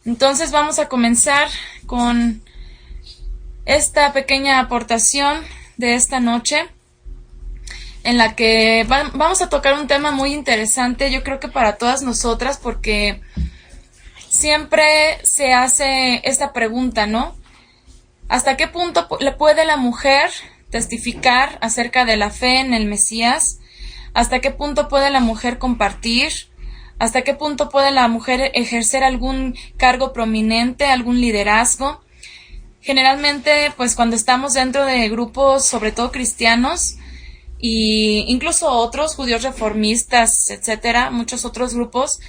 Entonces vamos a comenzar con esta pequeña aportación de esta noche en la que vamos a tocar un tema muy interesante, yo creo que para todas nosotras, porque siempre se hace esta pregunta, ¿no? ¿Hasta qué punto le puede la mujer testificar acerca de la fe en el Mesías? ¿Hasta qué punto puede la mujer compartir? ¿Hasta qué punto puede la mujer ejercer algún cargo prominente, algún liderazgo? Generalmente, pues cuando estamos dentro de grupos, sobre todo cristianos, y incluso otros, judíos reformistas, etcétera, muchos otros grupos,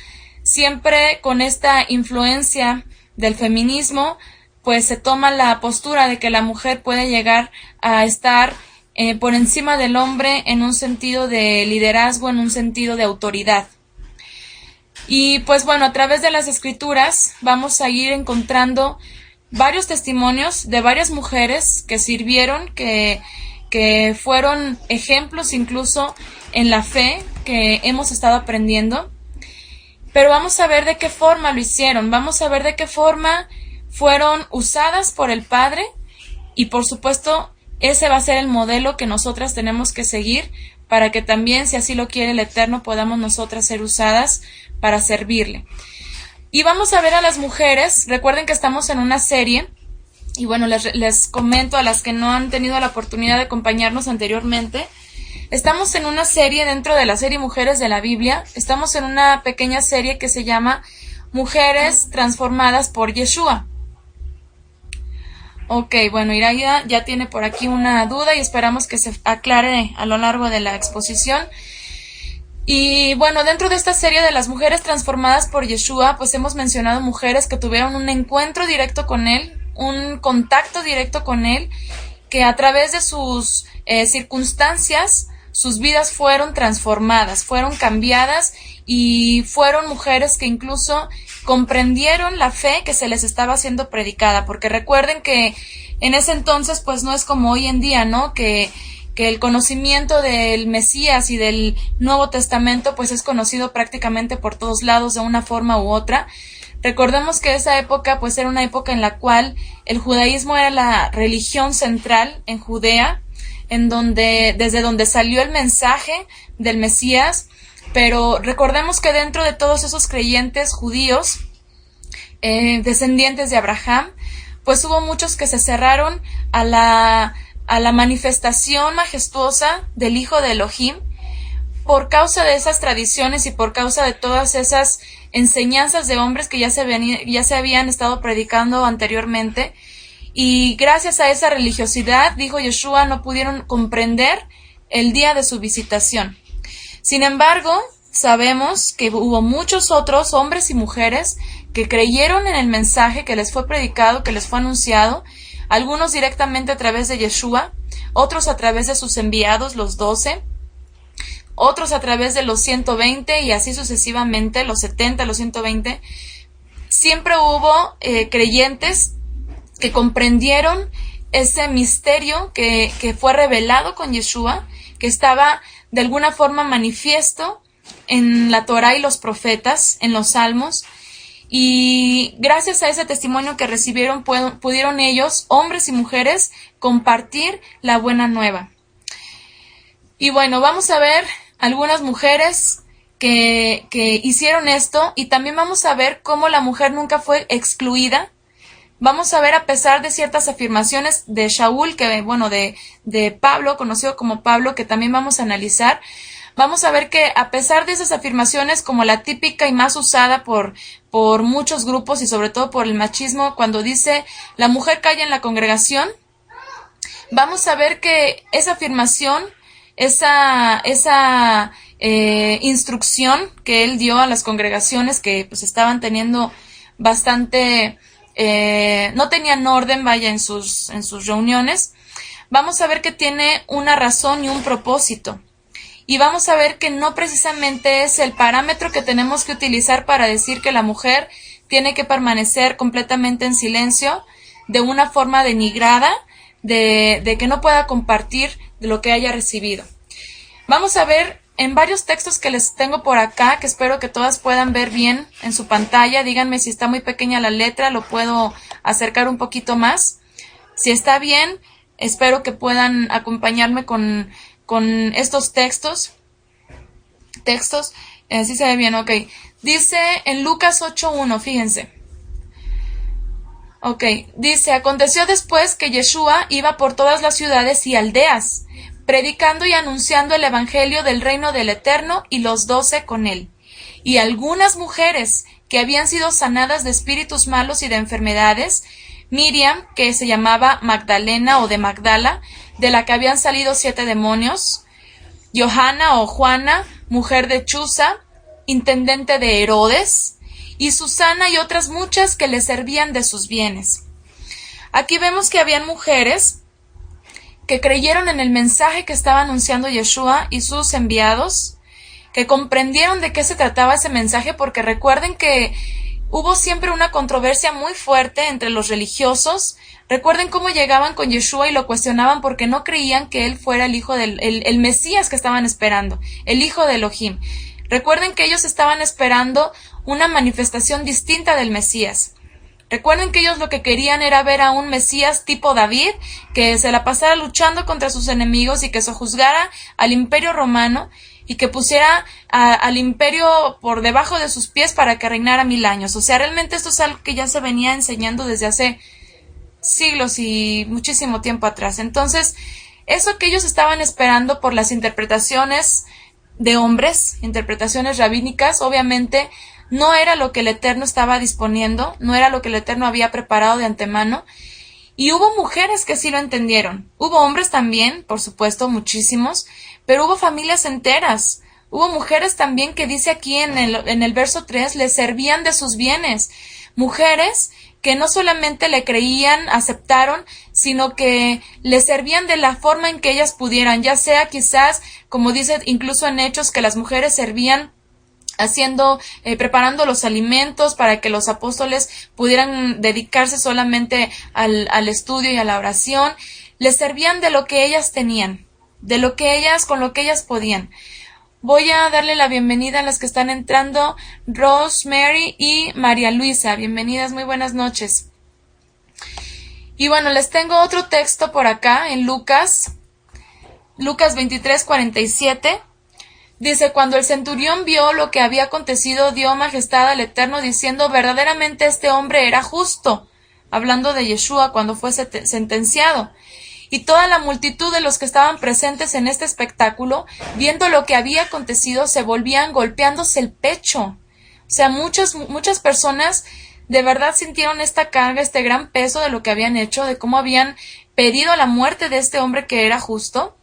siempre con esta influencia del feminismo, pues se toma la postura de que la mujer puede llegar a estar por encima del hombre en un sentido de liderazgo, en un sentido de autoridad. Y pues bueno, a través de las escrituras vamos a ir encontrando varios testimonios de varias mujeres que sirvieron, que fueron ejemplos incluso en la fe que hemos estado aprendiendo. Pero vamos a ver de qué forma lo hicieron, vamos a ver de qué forma fueron usadas por el Padre, y por supuesto ese va a ser el modelo que nosotras tenemos que seguir para que también, si así lo quiere el Eterno, podamos nosotras ser usadas para servirle. Y vamos a ver a las mujeres. Recuerden que estamos en una serie, y bueno, les comento a las que no han tenido la oportunidad de acompañarnos anteriormente. Estamos en una serie dentro de la serie Mujeres de la Biblia. Estamos en una pequeña serie que se llama Mujeres transformadas por Yeshua. Ok, bueno, Iraya ya tiene por aquí una duda y esperamos que se aclare a lo largo de la exposición. Y bueno, dentro de esta serie de las mujeres transformadas por Yeshua, pues hemos mencionado mujeres que tuvieron un encuentro directo con él, un contacto directo con él, que a través de sus circunstancias, sus vidas fueron transformadas, fueron cambiadas, y fueron mujeres que incluso comprendieron la fe que se les estaba siendo predicada, porque recuerden que en ese entonces pues no es como hoy en día, ¿no? Que el conocimiento del Mesías y del Nuevo Testamento pues es conocido prácticamente por todos lados de una forma u otra. Recordemos que esa época pues era una época en la cual el judaísmo era la religión central en Judea, desde donde salió el mensaje del Mesías. Pero recordemos que dentro de todos esos creyentes judíos, descendientes de Abraham, pues hubo muchos que se cerraron a la manifestación majestuosa del Hijo de Elohim por causa de esas tradiciones y por causa de todas esas enseñanzas de hombres que ya se habían estado predicando anteriormente. Y gracias a esa religiosidad, dijo Yeshua, no pudieron comprender el día de su visitación. Sin embargo, sabemos que hubo muchos otros hombres y mujeres que creyeron en el mensaje que les fue predicado, que les fue anunciado, algunos directamente a través de Yeshua, otros a través de sus enviados, los 12, otros a través de los 120 y así sucesivamente, los 70, los 120. Siempre hubo creyentes que comprendieron ese misterio que fue revelado con Yeshua, que estaba de alguna forma manifiesto en la Torá y los profetas, en los Salmos, y gracias a ese testimonio que recibieron pudieron ellos, hombres y mujeres, compartir la buena nueva. Y bueno, vamos a ver algunas mujeres que hicieron esto, y también vamos a ver cómo la mujer nunca fue excluida. Vamos a ver, a pesar de ciertas afirmaciones de Shaul, de Pablo, conocido como Pablo, que también vamos a analizar, vamos a ver que a pesar de esas afirmaciones, como la típica y más usada por muchos grupos y sobre todo por el machismo, cuando dice la mujer calla en la congregación, vamos a ver que esa afirmación, esa instrucción que él dio a las congregaciones que pues estaban teniendo bastante... no tenían orden, en sus reuniones, vamos a ver que tiene una razón y un propósito. Y vamos a ver que no precisamente es el parámetro que tenemos que utilizar para decir que la mujer tiene que permanecer completamente en silencio, de una forma denigrada, de que no pueda compartir de lo que haya recibido. Vamos a ver en varios textos que les tengo por acá, que espero que todas puedan ver bien en su pantalla. Díganme si está muy pequeña la letra, lo puedo acercar un poquito más. Si está bien, espero que puedan acompañarme con estos textos. Sí se ve bien, ok. Dice en Lucas 8:1, fíjense. Ok, dice, aconteció después que Yeshua iba por todas las ciudades y aldeas, predicando y anunciando el evangelio del reino del Eterno, y los 12 con él. Y algunas mujeres que habían sido sanadas de espíritus malos y de enfermedades, Miriam, que se llamaba Magdalena o de Magdala, de la que habían salido 7 demonios, Johanna o Juana, mujer de Chuza, intendente de Herodes, y Susana y otras muchas que le servían de sus bienes. Aquí vemos que habían mujeres que creyeron en el mensaje que estaba anunciando Yeshua y sus enviados, que comprendieron de qué se trataba ese mensaje, porque recuerden que hubo siempre una controversia muy fuerte entre los religiosos. Recuerden cómo llegaban con Yeshua y lo cuestionaban porque no creían que él fuera el hijo el Mesías que estaban esperando, el hijo de Elohim. Recuerden que ellos estaban esperando una manifestación distinta del Mesías. Recuerden que ellos lo que querían era ver a un Mesías tipo David, que se la pasara luchando contra sus enemigos y que sojuzgara al imperio romano y que pusiera al imperio por debajo de sus pies para que reinara 1000 años. O sea, realmente esto es algo que ya se venía enseñando desde hace siglos y muchísimo tiempo atrás. Entonces, eso que ellos estaban esperando por las interpretaciones de hombres, interpretaciones rabínicas, obviamente no era lo que el Eterno estaba disponiendo, no era lo que el Eterno había preparado de antemano, y hubo mujeres que sí lo entendieron. Hubo hombres también, por supuesto, muchísimos, pero hubo familias enteras. Hubo mujeres también que dice aquí en el verso 3, le servían de sus bienes. Mujeres que no solamente le creían, aceptaron, sino que le servían de la forma en que ellas pudieran, ya sea quizás, como dice incluso en Hechos, que las mujeres servían preparando los alimentos para que los apóstoles pudieran dedicarse solamente al estudio y a la oración. Les servían de lo que ellas tenían, con lo que ellas podían. Voy a darle la bienvenida a las que están entrando, Rosemary y María Luisa. Bienvenidas, muy buenas noches. Y bueno, les tengo otro texto por acá en Lucas 23:47. Dice, cuando el centurión vio lo que había acontecido, dio majestad al Eterno, diciendo, verdaderamente este hombre era justo, hablando de Yeshua cuando fue sentenciado. Y toda la multitud de los que estaban presentes en este espectáculo, viendo lo que había acontecido, se volvían golpeándose el pecho. O sea, muchas personas de verdad sintieron esta carga, este gran peso de lo que habían hecho, de cómo habían pedido la muerte de este hombre que era justo.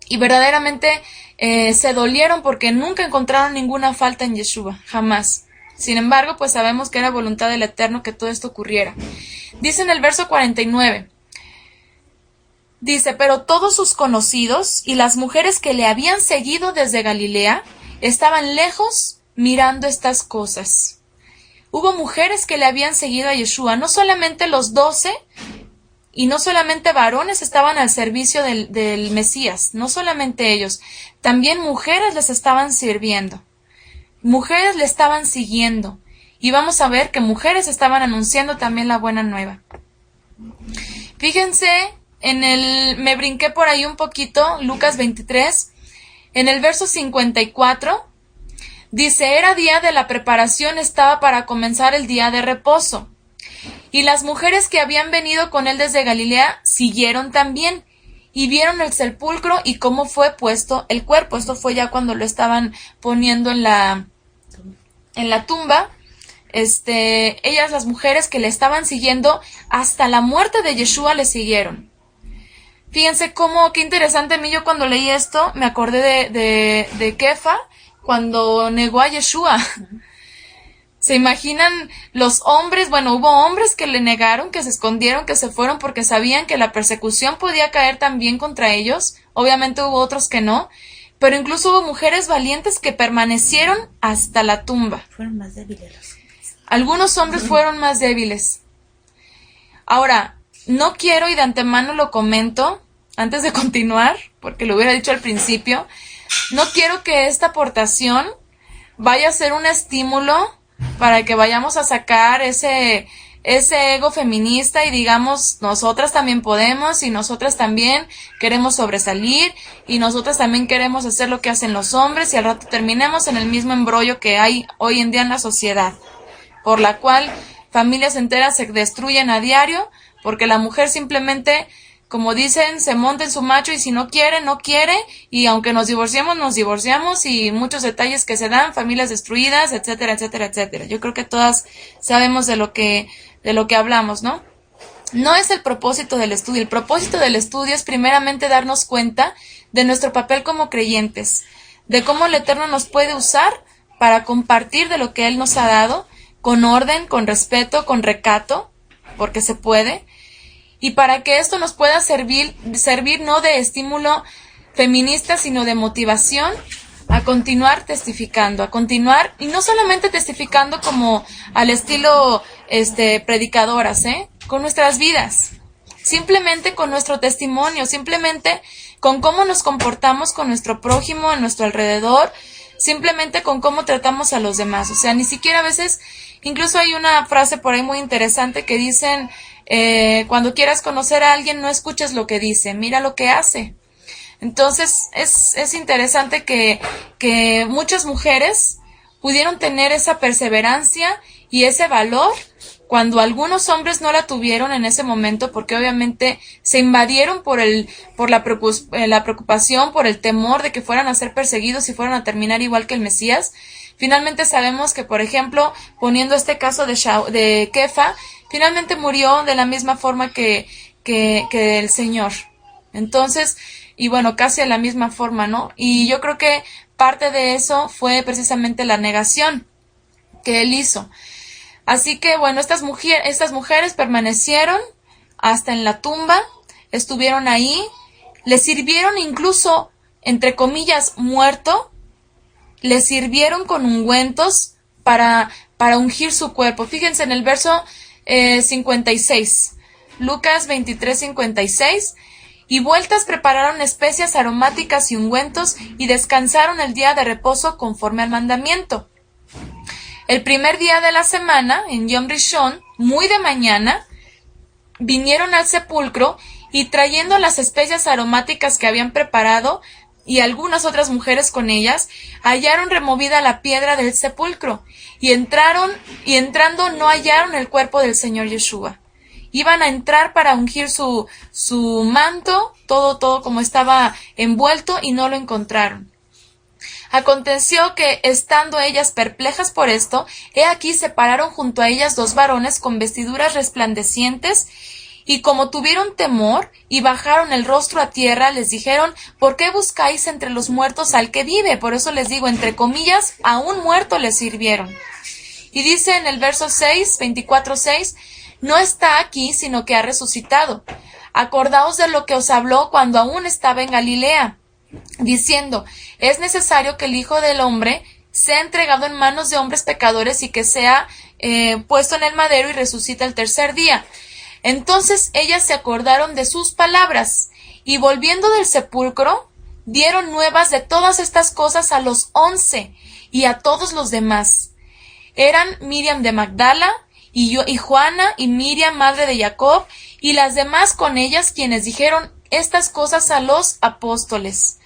Y verdaderamente se dolieron porque nunca encontraron ninguna falta en Yeshua, jamás. Sin embargo, pues sabemos que era voluntad del Eterno que todo esto ocurriera. Dice en el verso 49, dice, pero todos sus conocidos y las mujeres que le habían seguido desde Galilea estaban lejos mirando estas cosas. Hubo mujeres que le habían seguido a Yeshua, no solamente los 12, y no solamente varones estaban al servicio del Mesías, no solamente ellos, también mujeres les estaban sirviendo, mujeres le estaban siguiendo, y vamos a ver que mujeres estaban anunciando también la buena nueva. Fíjense, me brinqué por ahí un poquito, Lucas 23, en el verso 54, dice, era día de la preparación, estaba para comenzar el día de reposo. Y las mujeres que habían venido con él desde Galilea siguieron también y vieron el sepulcro y cómo fue puesto el cuerpo. Esto fue ya cuando lo estaban poniendo en la tumba. Ellas, las mujeres que le estaban siguiendo hasta la muerte de Yeshua, le siguieron. Fíjense qué interesante. A mí, yo cuando leí esto me acordé de Kefa cuando negó a Yeshua. ¿Se imaginan los hombres? Bueno, hubo hombres que le negaron, que se escondieron, que se fueron porque sabían que la persecución podía caer también contra ellos. Obviamente hubo otros que no, pero incluso hubo mujeres valientes que permanecieron hasta la tumba. Fueron más débiles los hombres. Algunos hombres fueron más débiles. Ahora, no quiero, y de antemano lo comento, antes de continuar, porque lo hubiera dicho al principio, no quiero que esta aportación vaya a ser un estímulo para que vayamos a sacar ese ego feminista y digamos, nosotras también podemos y nosotras también queremos sobresalir y nosotras también queremos hacer lo que hacen los hombres y al rato terminemos en el mismo embrollo que hay hoy en día en la sociedad, por la cual familias enteras se destruyen a diario porque la mujer simplemente, como dicen, se monta en su macho y si no quiere, no quiere, y aunque nos divorciamos y muchos detalles que se dan, familias destruidas, etcétera, etcétera, etcétera. Yo creo que todas sabemos de lo que hablamos, ¿no? No es el propósito del estudio. El propósito del estudio es primeramente darnos cuenta de nuestro papel como creyentes, de cómo el Eterno nos puede usar para compartir de lo que Él nos ha dado, con orden, con respeto, con recato, porque se puede, y para que esto nos pueda servir no de estímulo feminista, sino de motivación a continuar testificando, a continuar, y no solamente testificando como al estilo predicadoras, con nuestras vidas, simplemente con nuestro testimonio, simplemente con cómo nos comportamos con nuestro prójimo, en nuestro alrededor, simplemente con cómo tratamos a los demás. O sea, ni siquiera a veces, incluso hay una frase por ahí muy interesante que dicen, cuando quieras conocer a alguien, no escuches lo que dice, mira lo que hace. Entonces, es interesante que muchas mujeres pudieron tener esa perseverancia y ese valor cuando algunos hombres no la tuvieron en ese momento, porque obviamente se invadieron por la preocupación, por el temor de que fueran a ser perseguidos y fueran a terminar igual que el Mesías. Finalmente sabemos que, por ejemplo, poniendo este caso de Kefa, finalmente murió de la misma forma que el Señor. Entonces, y bueno, casi de la misma forma, ¿no? Y yo creo que parte de eso fue precisamente la negación que él hizo. Así que, bueno, estas mujeres permanecieron hasta en la tumba, estuvieron ahí, le sirvieron incluso, entre comillas, muerto, le sirvieron con ungüentos para ungir su cuerpo. Fíjense en el verso 56, Lucas 23:56, y vueltas prepararon especias aromáticas y ungüentos y descansaron el día de reposo conforme al mandamiento. El primer día de la semana, en Yom Rishon, muy de mañana, vinieron al sepulcro y trayendo las especias aromáticas que habían preparado y algunas otras mujeres con ellas, hallaron removida la piedra del sepulcro y entrando no hallaron el cuerpo del Señor Yeshua. Iban a entrar para ungir su manto, todo como estaba envuelto y no lo encontraron. Aconteció que, estando ellas perplejas por esto, he aquí se pararon junto a ellas dos varones con vestiduras resplandecientes, y como tuvieron temor y bajaron el rostro a tierra, les dijeron, ¿por qué buscáis entre los muertos al que vive? Por eso les digo, entre comillas, a un muerto les sirvieron. Y dice en el verso 6, 24:6, no está aquí, sino que ha resucitado. Acordaos de lo que os habló cuando aún estaba en Galilea, diciendo, es necesario que el Hijo del Hombre sea entregado en manos de hombres pecadores y que sea puesto en el madero y resucita el tercer día. Entonces ellas se acordaron de sus palabras y volviendo del sepulcro dieron nuevas de todas estas cosas a los 11 y a todos los demás. Eran Miriam de Magdala y Juana y Miriam, madre de Jacob, y las demás con ellas, quienes dijeron estas cosas a los apóstoles.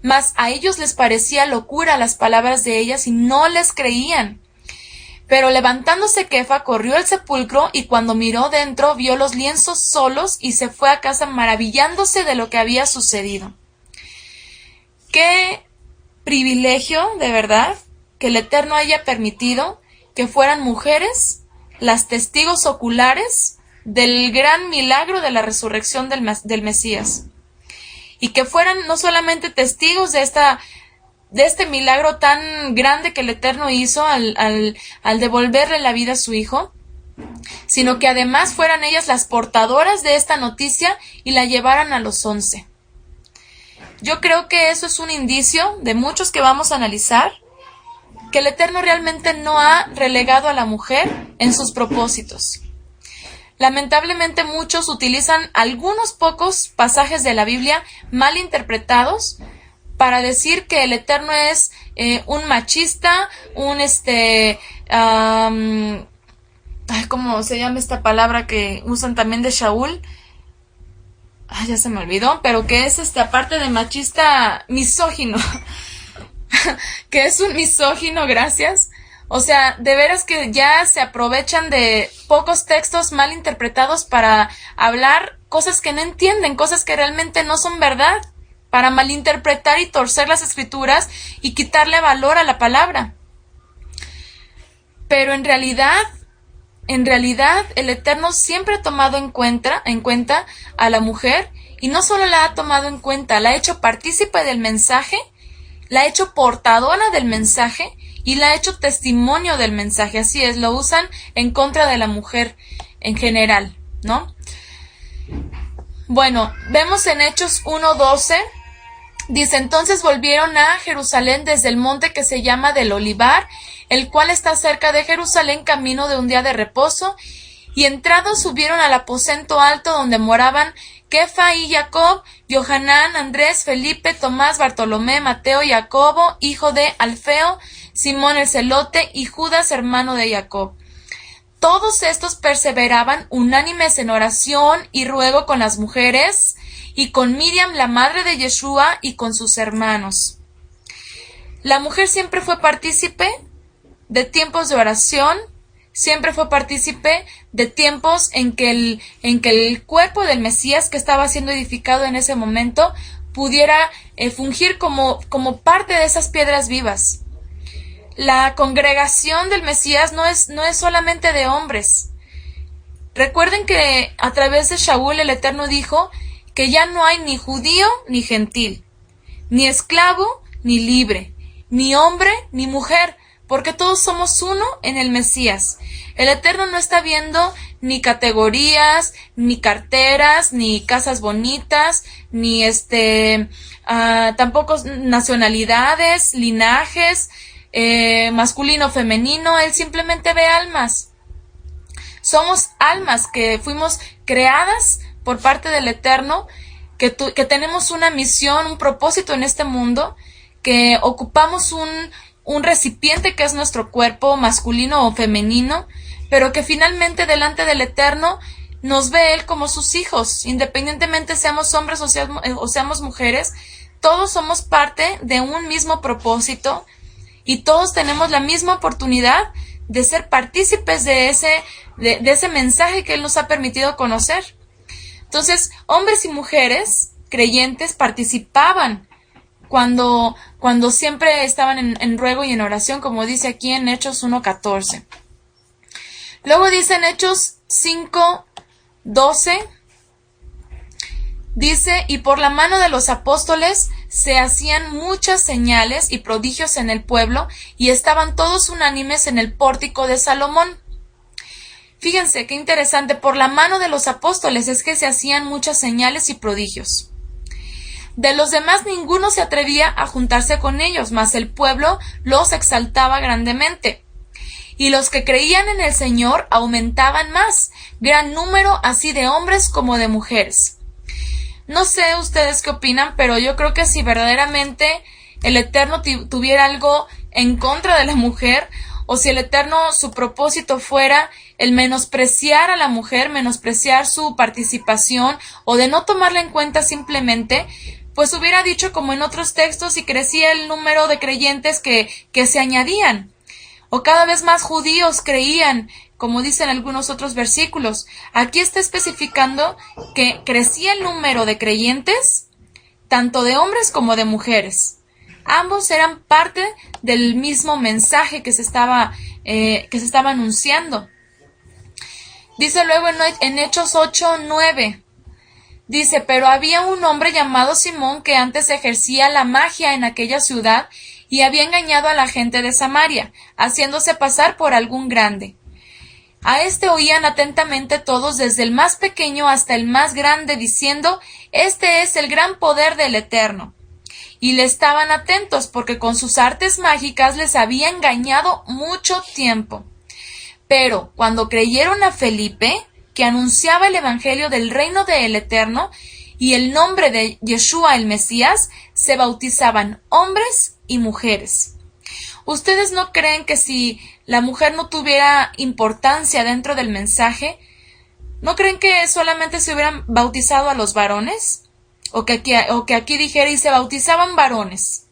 Mas a ellos les parecía locura las palabras de ellas y no les creían. Pero levantándose Kefa corrió al sepulcro y cuando miró dentro vio los lienzos solos y se fue a casa maravillándose de lo que había sucedido. Qué privilegio, de verdad, que el Eterno haya permitido que fueran mujeres las testigos oculares del gran milagro de la resurrección del Mesías. Y que fueran no solamente testigos de este milagro tan grande que el Eterno hizo al devolverle la vida a su Hijo, sino que además fueran ellas las portadoras de esta noticia y la llevaran a los 11. Yo creo que eso es un indicio de muchos que vamos a analizar, que el Eterno realmente no ha relegado a la mujer en sus propósitos. Lamentablemente muchos utilizan algunos pocos pasajes de la Biblia mal interpretados para decir que el Eterno es un machista, ¿cómo se llama esta palabra que usan también de Shaul? Ya se me olvidó, pero que es aparte de machista, misógino. Que es un misógino, gracias. O sea, de veras que ya se aprovechan de pocos textos mal interpretados para hablar cosas que no entienden, cosas que realmente no son verdad, para malinterpretar y torcer las escrituras y quitarle valor a la palabra. Pero en realidad, el Eterno siempre ha tomado en cuenta a la mujer, y no solo la ha tomado en cuenta, la ha hecho partícipe del mensaje, la ha hecho portadora del mensaje y la ha hecho testimonio del mensaje. Así es, lo usan en contra de la mujer en general, ¿no? Bueno, vemos en Hechos 1:12, dice: entonces volvieron a Jerusalén desde el monte que se llama del Olivar, el cual está cerca de Jerusalén, camino de un día de reposo, y entrados subieron al aposento alto donde moraban Kefa y Jacob, Johanán, Andrés, Felipe, Tomás, Bartolomé, Mateo, Jacobo, hijo de Alfeo, Simón el celote y Judas, hermano de Jacob. Todos estos perseveraban unánimes en oración y ruego con las mujeres, y con Miriam, la madre de Yeshua, y con sus hermanos. La mujer siempre fue partícipe de tiempos de oración, siempre fue partícipe de tiempos en que el cuerpo del Mesías que estaba siendo edificado en ese momento pudiera fungir como parte de esas piedras vivas. La congregación del Mesías no es solamente de hombres. Recuerden que a través de Shaul el Eterno dijo que ya no hay ni judío ni gentil, ni esclavo ni libre, ni hombre ni mujer, porque todos somos uno en el Mesías. El Eterno no está viendo ni categorías, ni carteras, ni casas bonitas, ni tampoco nacionalidades, linajes, masculino, femenino. Él simplemente ve almas. Somos almas que fuimos creadas por parte del Eterno, que tenemos una misión, un propósito en este mundo, que ocupamos un recipiente que es nuestro cuerpo, masculino o femenino, pero que finalmente delante del Eterno nos ve Él como sus hijos, independientemente seamos hombres o seamos mujeres. Todos somos parte de un mismo propósito y todos tenemos la misma oportunidad de ser partícipes de ese mensaje que Él nos ha permitido conocer. Entonces, hombres y mujeres creyentes participaban cuando siempre estaban en ruego y en oración, como dice aquí en Hechos 1:14. Luego dice en Hechos 5:12, dice: y por la mano de los apóstoles se hacían muchas señales y prodigios en el pueblo, y estaban todos unánimes en el pórtico de Salomón. Fíjense qué interesante, por la mano de los apóstoles es que se hacían muchas señales y prodigios. De los demás ninguno se atrevía a juntarse con ellos, mas el pueblo los exaltaba grandemente. Y los que creían en el Señor aumentaban más, gran número así de hombres como de mujeres. No sé ustedes qué opinan, pero yo creo que si verdaderamente el Eterno tuviera algo en contra de la mujer, o si el Eterno, su propósito fuera el menospreciar a la mujer, menospreciar su participación, o de no tomarla en cuenta simplemente, pues hubiera dicho como en otros textos, y crecía el número de creyentes que se añadían, o cada vez más judíos creían, como dicen algunos otros versículos. Aquí está especificando que crecía el número de creyentes, tanto de hombres como de mujeres. Ambos eran parte del mismo mensaje que se estaba anunciando. Dice luego en Hechos 8:9, dice: pero había un hombre llamado Simón que antes ejercía la magia en aquella ciudad y había engañado a la gente de Samaria, haciéndose pasar por algún grande. A este oían atentamente todos, desde el más pequeño hasta el más grande, diciendo: este es el gran poder del Eterno. Y le estaban atentos, porque con sus artes mágicas les había engañado mucho tiempo. Pero cuando creyeron a Felipe, que anunciaba el evangelio del reino del Eterno, y el nombre de Yeshua el Mesías, se bautizaban hombres y mujeres. ¿Ustedes no creen que si la mujer no tuviera importancia dentro del mensaje, no creen que solamente se hubieran bautizado a los varones? O que aquí dijera, y se bautizaban varones.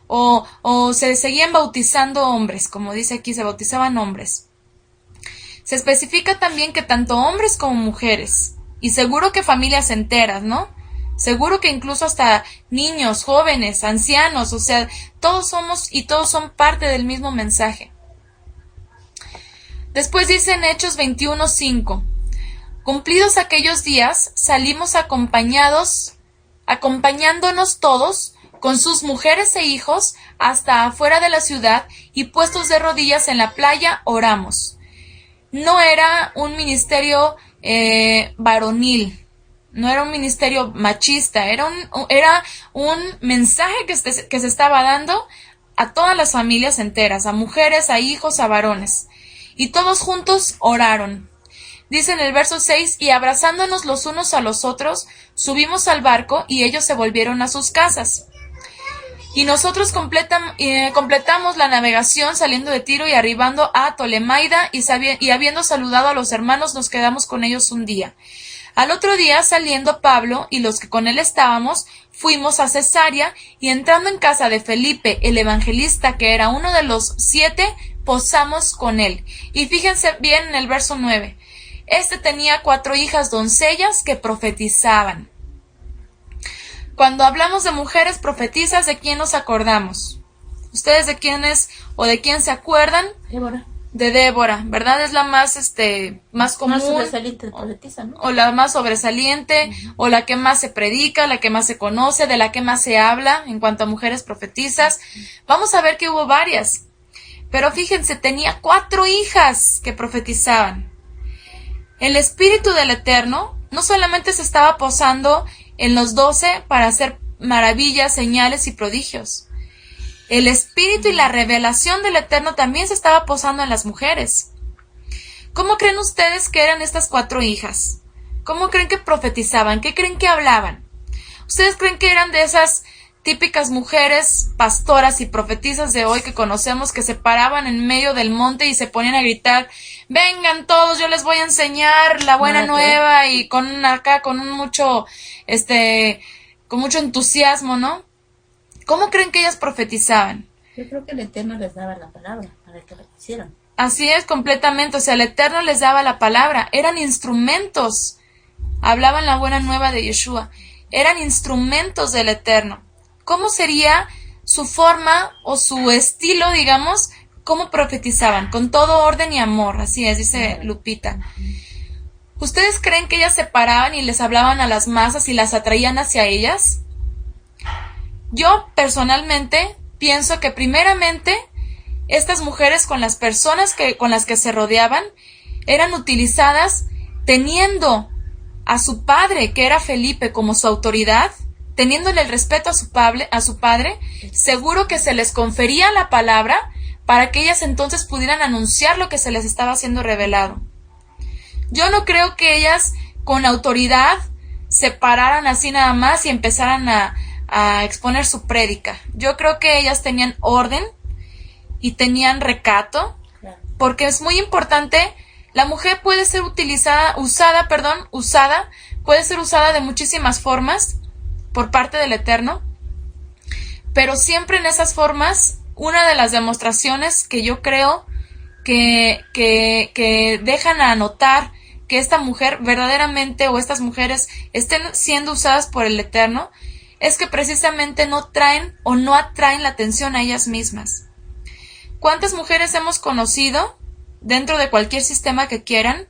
O se seguían bautizando hombres, como dice aquí, se bautizaban hombres. Se especifica también que tanto hombres como mujeres, y seguro que familias enteras, ¿no? Seguro que incluso hasta niños, jóvenes, ancianos, o sea, todos somos y todos son parte del mismo mensaje. Después dice en Hechos 21:5, cumplidos aquellos días, salimos acompañándonos todos, con sus mujeres e hijos, hasta afuera de la ciudad, y puestos de rodillas en la playa, oramos. No era un ministerio varonil, no era un ministerio machista, era un mensaje que se estaba dando a todas las familias enteras, a mujeres, a hijos, a varones. Y todos juntos oraron. Dice en el verso 6, y abrazándonos los unos a los otros, subimos al barco y ellos se volvieron a sus casas. Y nosotros completamos la navegación saliendo de Tiro y arribando a Tolemaida y habiendo saludado a los hermanos nos quedamos con ellos un día. Al otro día, saliendo Pablo y los que con él estábamos, fuimos a Cesarea y entrando en casa de Felipe, el evangelista, que era uno de los 7, posamos con él. Y fíjense bien en el verso 9. Este tenía 4 hijas doncellas que profetizaban. Cuando hablamos de mujeres profetizas, ¿de quién nos acordamos? ¿Ustedes de quiénes o de quién se acuerdan? Débora. De Débora, ¿verdad? Es la más común. Más sobresaliente profetiza, ¿no? O la más sobresaliente, o la que más se predica, la que más se conoce, de la que más se habla en cuanto a mujeres profetizas. Vamos a ver que hubo varias. Pero fíjense, tenía 4 hijas que profetizaban. El Espíritu del Eterno no solamente se estaba posando en los 12 para hacer maravillas, señales y prodigios. El Espíritu y la revelación del Eterno también se estaba posando en las mujeres. ¿Cómo creen ustedes que eran estas 4 hijas? ¿Cómo creen que profetizaban? ¿Qué creen que hablaban? ¿Ustedes creen que eran de esas típicas mujeres pastoras y profetizas de hoy que conocemos, que se paraban en medio del monte y se ponían a gritar, vengan todos, yo les voy a enseñar la buena nueva, y con mucho entusiasmo, ¿no? ¿Cómo creen que ellas profetizaban? Yo creo que el Eterno les daba la palabra para que lo hicieran. Así es, completamente. O sea, el Eterno les daba la palabra. Eran instrumentos. Hablaban la buena nueva de Yeshua. Eran instrumentos del Eterno. ¿Cómo sería su forma o su estilo, digamos? ¿Cómo profetizaban? Con todo orden y amor. Así es, dice Lupita. ¿Ustedes creen que ellas se paraban y les hablaban a las masas y las atraían hacia ellas? Yo, personalmente, pienso que primeramente estas mujeres con las personas con las que se rodeaban eran utilizadas teniendo a su padre, que era Felipe, como su autoridad, teniéndole el respeto a su padre, seguro que se les confería la palabra para que ellas entonces pudieran anunciar lo que se les estaba siendo revelado. Yo no creo que ellas con autoridad se pararan así nada más y empezaran a exponer su prédica. Yo creo que ellas tenían orden y tenían recato, porque es muy importante. La mujer puede ser usada de muchísimas formas por parte del Eterno, pero siempre en esas formas, una de las demostraciones que yo creo que dejan a notar que esta mujer verdaderamente, o estas mujeres estén siendo usadas por el Eterno, es que precisamente no atraen la atención a ellas mismas. ¿Cuántas mujeres hemos conocido dentro de cualquier sistema que quieran?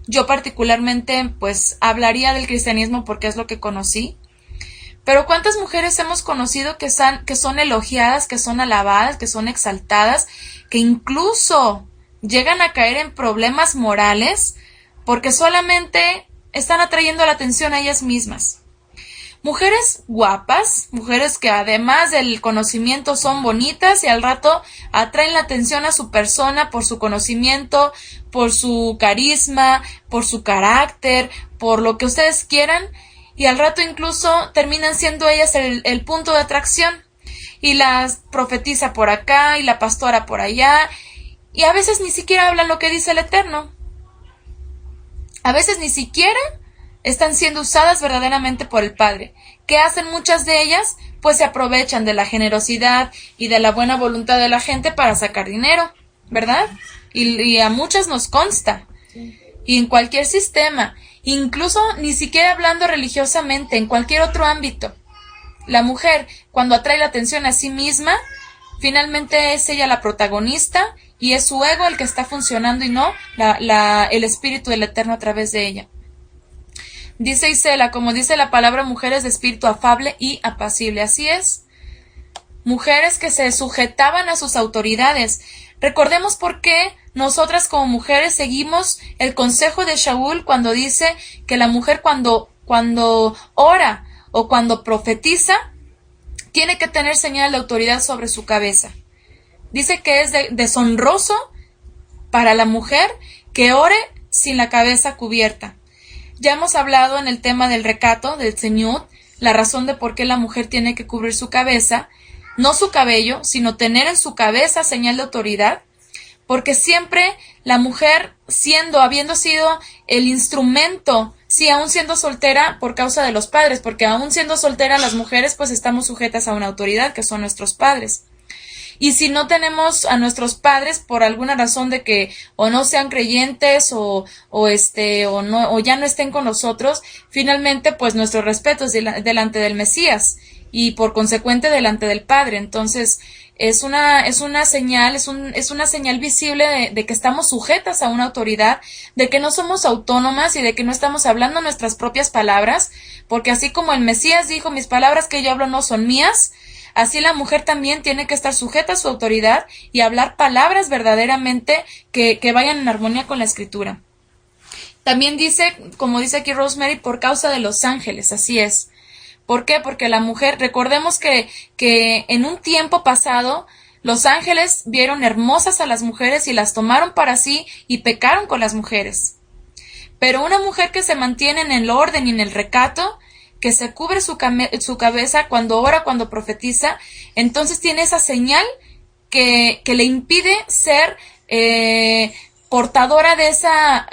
Yo particularmente pues hablaría del cristianismo porque es lo que conocí. Pero ¿cuántas mujeres hemos conocido que son elogiadas, que son alabadas, que son exaltadas, que incluso llegan a caer en problemas morales porque solamente están atrayendo la atención a ellas mismas? Mujeres guapas, mujeres que además del conocimiento son bonitas y al rato atraen la atención a su persona por su conocimiento, por su carisma, por su carácter, por lo que ustedes quieran, y al rato incluso terminan siendo ellas el punto de atracción, y las profetiza por acá y la pastora por allá, y a veces ni siquiera hablan lo que dice el Eterno. A veces ni siquiera están siendo usadas verdaderamente por el Padre. ¿Qué hacen muchas de ellas? Pues se aprovechan de la generosidad y de la buena voluntad de la gente para sacar dinero, ¿verdad? Y a muchas nos consta. Y en cualquier sistema, incluso ni siquiera hablando religiosamente, en cualquier otro ámbito. La mujer, cuando atrae la atención a sí misma, finalmente es ella la protagonista y es su ego el que está funcionando y no el espíritu del Eterno a través de ella. Dice Isela, como dice la palabra, mujeres de espíritu afable y apacible. Así es. Mujeres que se sujetaban a sus autoridades. Recordemos por qué nosotras como mujeres seguimos el consejo de Shaul cuando dice que la mujer cuando ora o cuando profetiza tiene que tener señal de autoridad sobre su cabeza. Dice que es deshonroso para la mujer que ore sin la cabeza cubierta. Ya hemos hablado en el tema del recato, del tzenyut, la razón de por qué la mujer tiene que cubrir su cabeza, no su cabello, sino tener en su cabeza señal de autoridad, porque siempre la mujer, habiendo sido el instrumento, sí, aún siendo soltera por causa de los padres, porque aún siendo soltera las mujeres pues estamos sujetas a una autoridad que son nuestros padres. Y si no tenemos a nuestros padres por alguna razón de que o no sean creyentes o ya no estén con nosotros, finalmente pues nuestro respeto es delante del Mesías y por consecuente delante del Padre. Entonces es una señal, es una señal visible de que estamos sujetas a una autoridad, de que no somos autónomas y de que no estamos hablando nuestras propias palabras, porque así como el Mesías dijo, mis palabras que yo hablo no son mías, así la mujer también tiene que estar sujeta a su autoridad y hablar palabras verdaderamente que vayan en armonía con la Escritura. También dice, como dice aquí Rosemary, por causa de los ángeles, así es. ¿Por qué? Porque la mujer, recordemos que en un tiempo pasado los ángeles vieron hermosas a las mujeres y las tomaron para sí y pecaron con las mujeres. Pero una mujer que se mantiene en el orden y en el recato, que se cubre su cabeza cuando ora, cuando profetiza, entonces tiene esa señal que le impide ser portadora de esa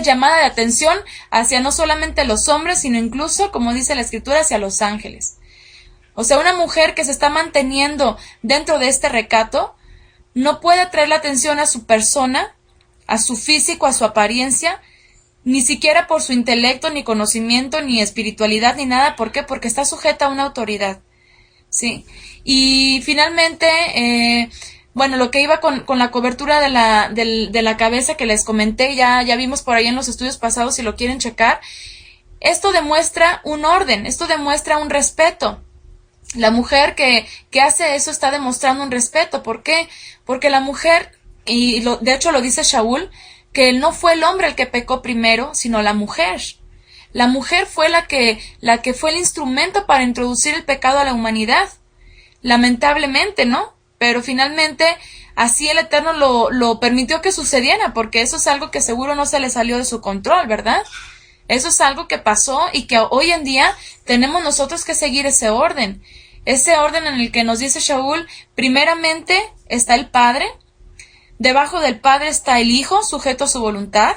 llamada de atención hacia no solamente los hombres, sino incluso, como dice la Escritura, hacia los ángeles. O sea, una mujer que se está manteniendo dentro de este recato no puede atraer la atención a su persona, a su físico, a su apariencia, ni siquiera por su intelecto, ni conocimiento, ni espiritualidad, ni nada. ¿Por qué? Porque está sujeta a una autoridad, ¿sí? Y finalmente, lo que iba con la cobertura de la cabeza que les comenté, ya vimos por ahí en los estudios pasados, si lo quieren checar, esto demuestra un orden, esto demuestra un respeto. La mujer que hace eso está demostrando un respeto. ¿Por qué? Porque la mujer, de hecho lo dice Shaul, que no fue el hombre el que pecó primero, sino la mujer. La mujer fue la que fue el instrumento para introducir el pecado a la humanidad. Lamentablemente, ¿no? Pero finalmente así el Eterno lo permitió que sucediera, porque eso es algo que seguro no se le salió de su control, ¿verdad? Eso es algo que pasó y que hoy en día tenemos nosotros que seguir ese orden en el que nos dice Shaul, primeramente está el Padre, debajo del Padre está el Hijo, sujeto a su voluntad,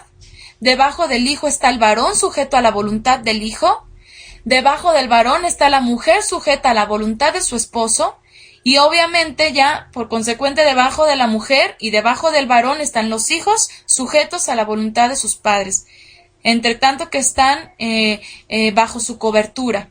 debajo del Hijo está el varón, sujeto a la voluntad del Hijo, debajo del varón está la mujer, sujeta a la voluntad de su esposo, y obviamente ya, por consecuente, debajo de la mujer y debajo del varón están los hijos, sujetos a la voluntad de sus padres, entre tanto que están bajo su cobertura.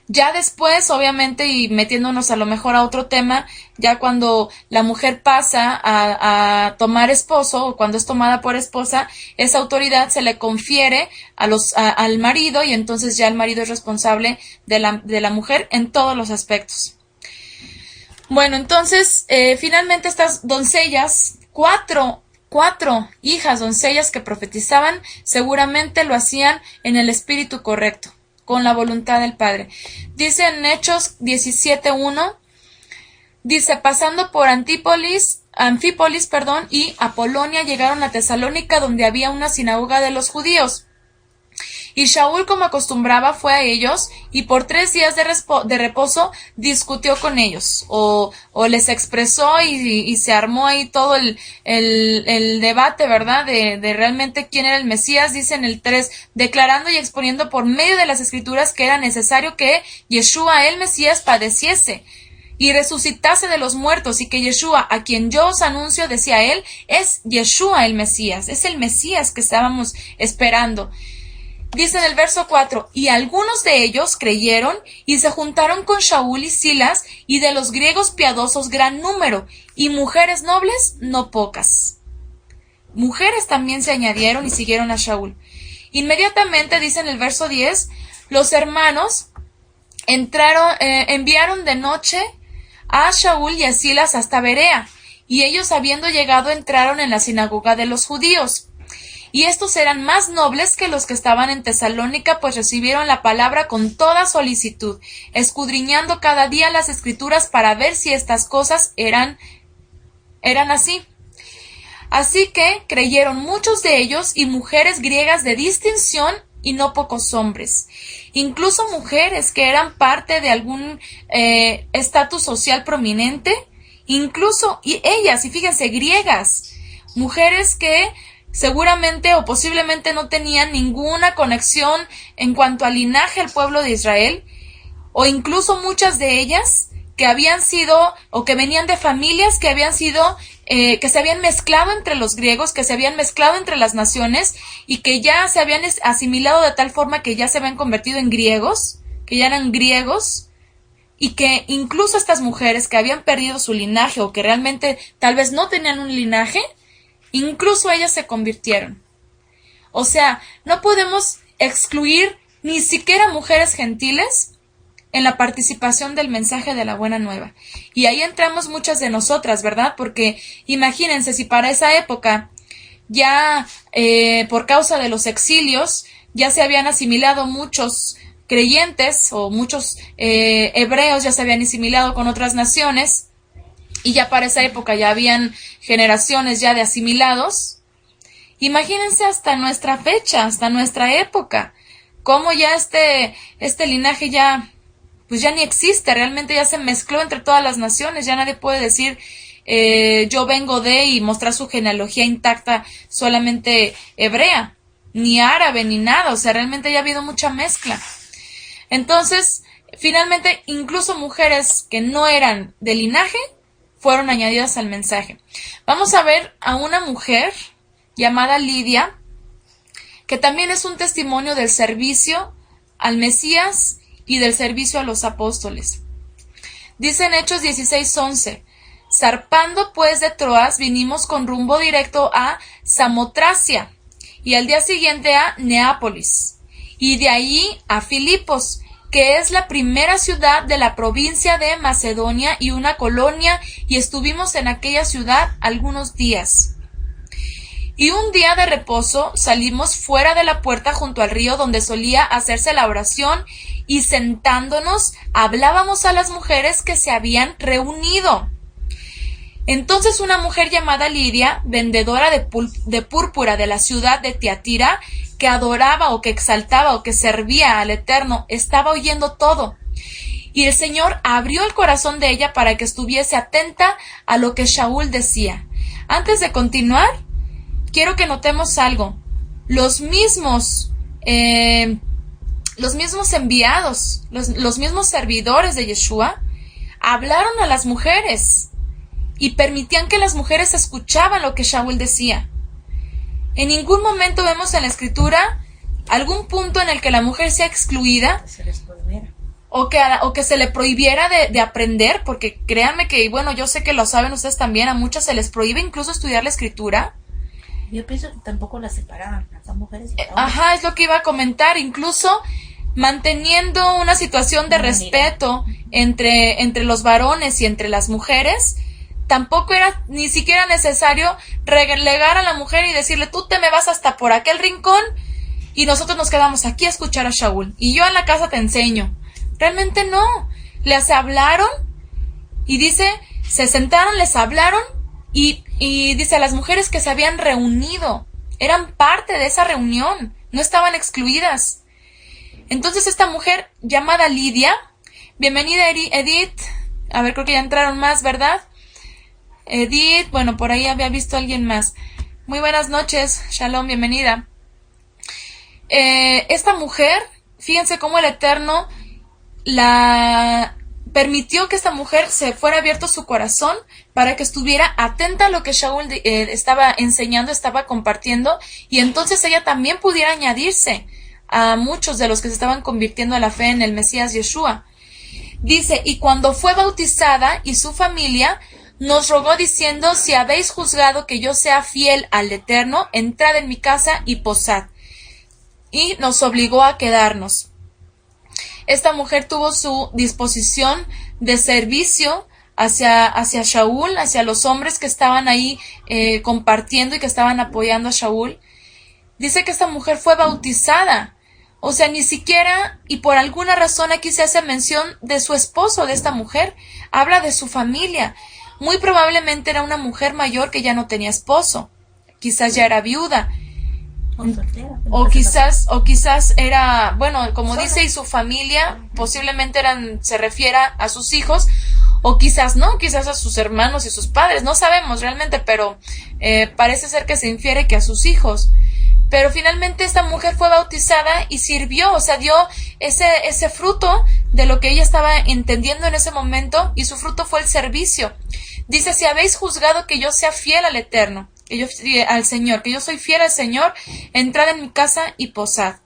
Ya después, obviamente, y metiéndonos a lo mejor a otro tema, ya cuando la mujer pasa a tomar esposo, o cuando es tomada por esposa, esa autoridad se le confiere al marido, y entonces ya el marido es responsable de la mujer en todos los aspectos. Bueno, entonces, finalmente estas doncellas, cuatro hijas doncellas que profetizaban, seguramente lo hacían en el espíritu correcto, con la voluntad del Padre. Dice en Hechos 17:1, dice, pasando por Anfípolis, y Apolonia, llegaron a Tesalónica, donde había una sinagoga de los judíos. Y Shaul, como acostumbraba, fue a ellos y por 3 días de reposo discutió con ellos o les expresó y se armó ahí todo el debate, ¿verdad? De realmente quién era el Mesías. Dice en el 3, declarando y exponiendo por medio de las escrituras que era necesario que Yeshua, el Mesías, padeciese y resucitase de los muertos, y que Yeshua, a quien yo os anuncio, decía él, es Yeshua el Mesías, es el Mesías que estábamos esperando. Dice en el verso 4, y algunos de ellos creyeron y se juntaron con Shaul y Silas, y de los griegos piadosos gran número, y mujeres nobles no pocas. Mujeres también se añadieron y siguieron a Shaul. Inmediatamente, dice en el verso 10, los hermanos enviaron de noche a Shaul y a Silas hasta Berea, y ellos, habiendo llegado, entraron en la sinagoga de los judíos. Y estos eran más nobles que los que estaban en Tesalónica, pues recibieron la palabra con toda solicitud, escudriñando cada día las escrituras para ver si estas cosas eran así. Así que creyeron muchos de ellos y mujeres griegas de distinción y no pocos hombres, incluso mujeres que eran parte de algún estatus social prominente, incluso y ellas, y fíjense, griegas, mujeres que seguramente o posiblemente no tenían ninguna conexión en cuanto al linaje del pueblo de Israel, o incluso muchas de ellas que habían sido o que venían de familias que habían sido que se habían mezclado entre los griegos, que se habían mezclado entre las naciones y que ya se habían asimilado de tal forma que ya se habían convertido en griegos, que ya eran griegos, y que incluso estas mujeres que habían perdido su linaje o que realmente tal vez no tenían un linaje, incluso ellas se convirtieron. O sea, no podemos excluir ni siquiera mujeres gentiles en la participación del mensaje de la buena nueva. Y ahí entramos muchas de nosotras, ¿verdad? Porque imagínense si para esa época ya por causa de los exilios ya se habían asimilado muchos creyentes o muchos hebreos ya se habían asimilado con otras naciones y ya para esa época ya habían generaciones ya de asimilados. Imagínense hasta nuestra fecha, hasta nuestra época, cómo ya este linaje ya pues ya ni existe, realmente ya se mezcló entre todas las naciones, ya nadie puede decir yo vengo de y mostrar su genealogía intacta solamente hebrea, ni árabe, ni nada, o sea, realmente ya ha habido mucha mezcla. Entonces, finalmente, incluso mujeres que no eran de linaje fueron añadidas al mensaje. Vamos a ver a una mujer llamada Lidia, que también es un testimonio del servicio al Mesías y del servicio a los apóstoles. Dice en Hechos 16:11, zarpando pues de Troas vinimos con rumbo directo a Samotracia y al día siguiente a Neápolis y de allí a Filipos, que es la primera ciudad de la provincia de Macedonia y una colonia, y estuvimos en aquella ciudad algunos días. Y un día de reposo salimos fuera de la puerta junto al río donde solía hacerse la oración, y sentándonos hablábamos a las mujeres que se habían reunido. Entonces una mujer llamada Lidia, vendedora de púrpura de la ciudad de Tiatira, que adoraba o que exaltaba o que servía al Eterno, estaba oyendo todo. Y el Señor abrió el corazón de ella para que estuviese atenta a lo que Shaul decía. Antes de continuar, quiero que notemos algo. Los mismos enviados, los mismos servidores de Yeshua, hablaron a las mujeres y permitían que las mujeres escuchaban lo que Shaul decía. En ningún momento vemos en la escritura algún punto en el que la mujer sea excluida o que se le prohibiera de aprender, porque créanme que, bueno, yo sé que lo saben ustedes también, a muchas se les prohíbe incluso estudiar la escritura. Yo pienso que tampoco las separaban, las mujeres y hombres. Ajá, es lo que iba a comentar, incluso manteniendo una situación de respeto entre los varones y entre las mujeres, tampoco era ni siquiera necesario relegar a la mujer y decirle, tú te me vas hasta por aquel rincón y nosotros nos quedamos aquí a escuchar a Shaul y yo en la casa te enseño. Realmente no, les hablaron y dice, se sentaron, les hablaron y dice a las mujeres que se habían reunido, eran parte de esa reunión, no estaban excluidas. Entonces esta mujer llamada Lidia, bienvenida Edith, a ver, creo que ya entraron más, ¿verdad? Edith, bueno, por ahí había visto a alguien más. Muy buenas noches, Shalom, bienvenida. Esta mujer, fíjense cómo el Eterno la permitió que esta mujer se fuera abierto su corazón para que estuviera atenta a lo que Shaul estaba enseñando, estaba compartiendo, y entonces ella también pudiera añadirse a muchos de los que se estaban convirtiendo a la fe en el Mesías Yeshua. Dice, y cuando fue bautizada y su familia, nos rogó diciendo, si habéis juzgado que yo sea fiel al Eterno, entrad en mi casa y posad. Y nos obligó a quedarnos. Esta mujer tuvo su disposición de servicio hacia Shaul, hacia los hombres que estaban ahí compartiendo y que estaban apoyando a Shaul. Dice que esta mujer fue bautizada. O sea, ni siquiera, y por alguna razón aquí se hace mención de su esposo, de esta mujer. Habla de su familia. Muy probablemente era una mujer mayor que ya no tenía esposo. Quizás ya era viuda. O quizás era, bueno, como dice, y su familia posiblemente se refiera a sus hijos, o quizás no, quizás a sus hermanos y sus padres, no sabemos realmente, pero parece ser que se infiere que a sus hijos. Pero finalmente esta mujer fue bautizada y sirvió, o sea, dio ese fruto de lo que ella estaba entendiendo en ese momento, y su fruto fue el servicio. Dice, si habéis juzgado que yo sea fiel al Eterno, al Señor, que yo soy fiel al Señor, entrad en mi casa y posad.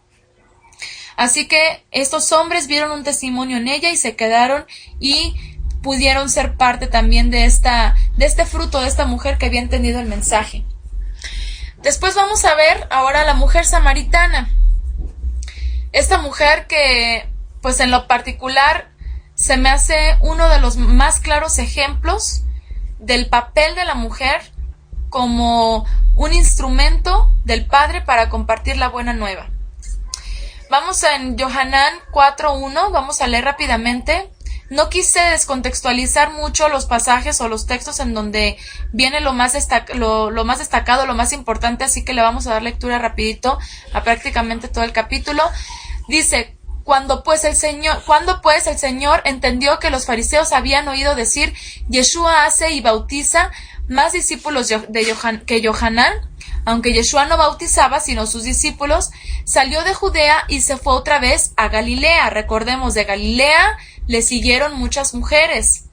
Así que estos hombres vieron un testimonio en ella y se quedaron y pudieron ser parte también de este fruto de esta mujer que había entendido el mensaje. Después vamos a ver ahora a la mujer samaritana. Esta mujer que, pues en lo particular, se me hace uno de los más claros ejemplos del papel de la mujer como un instrumento del Padre para compartir la buena nueva. Vamos en Yohanan 4:1, vamos a leer rápidamente. No quise descontextualizar mucho los pasajes o los textos en donde viene lo más destacado, lo más importante, así que le vamos a dar lectura rapidito a prácticamente todo el capítulo. Dice, cuando pues el Señor entendió que los fariseos habían oído decir, Yeshua hace y bautiza más discípulos que Yohanan, aunque Yeshua no bautizaba sino sus discípulos, salió de Judea y se fue otra vez a Galilea. Recordemos, de Galilea le siguieron muchas mujeres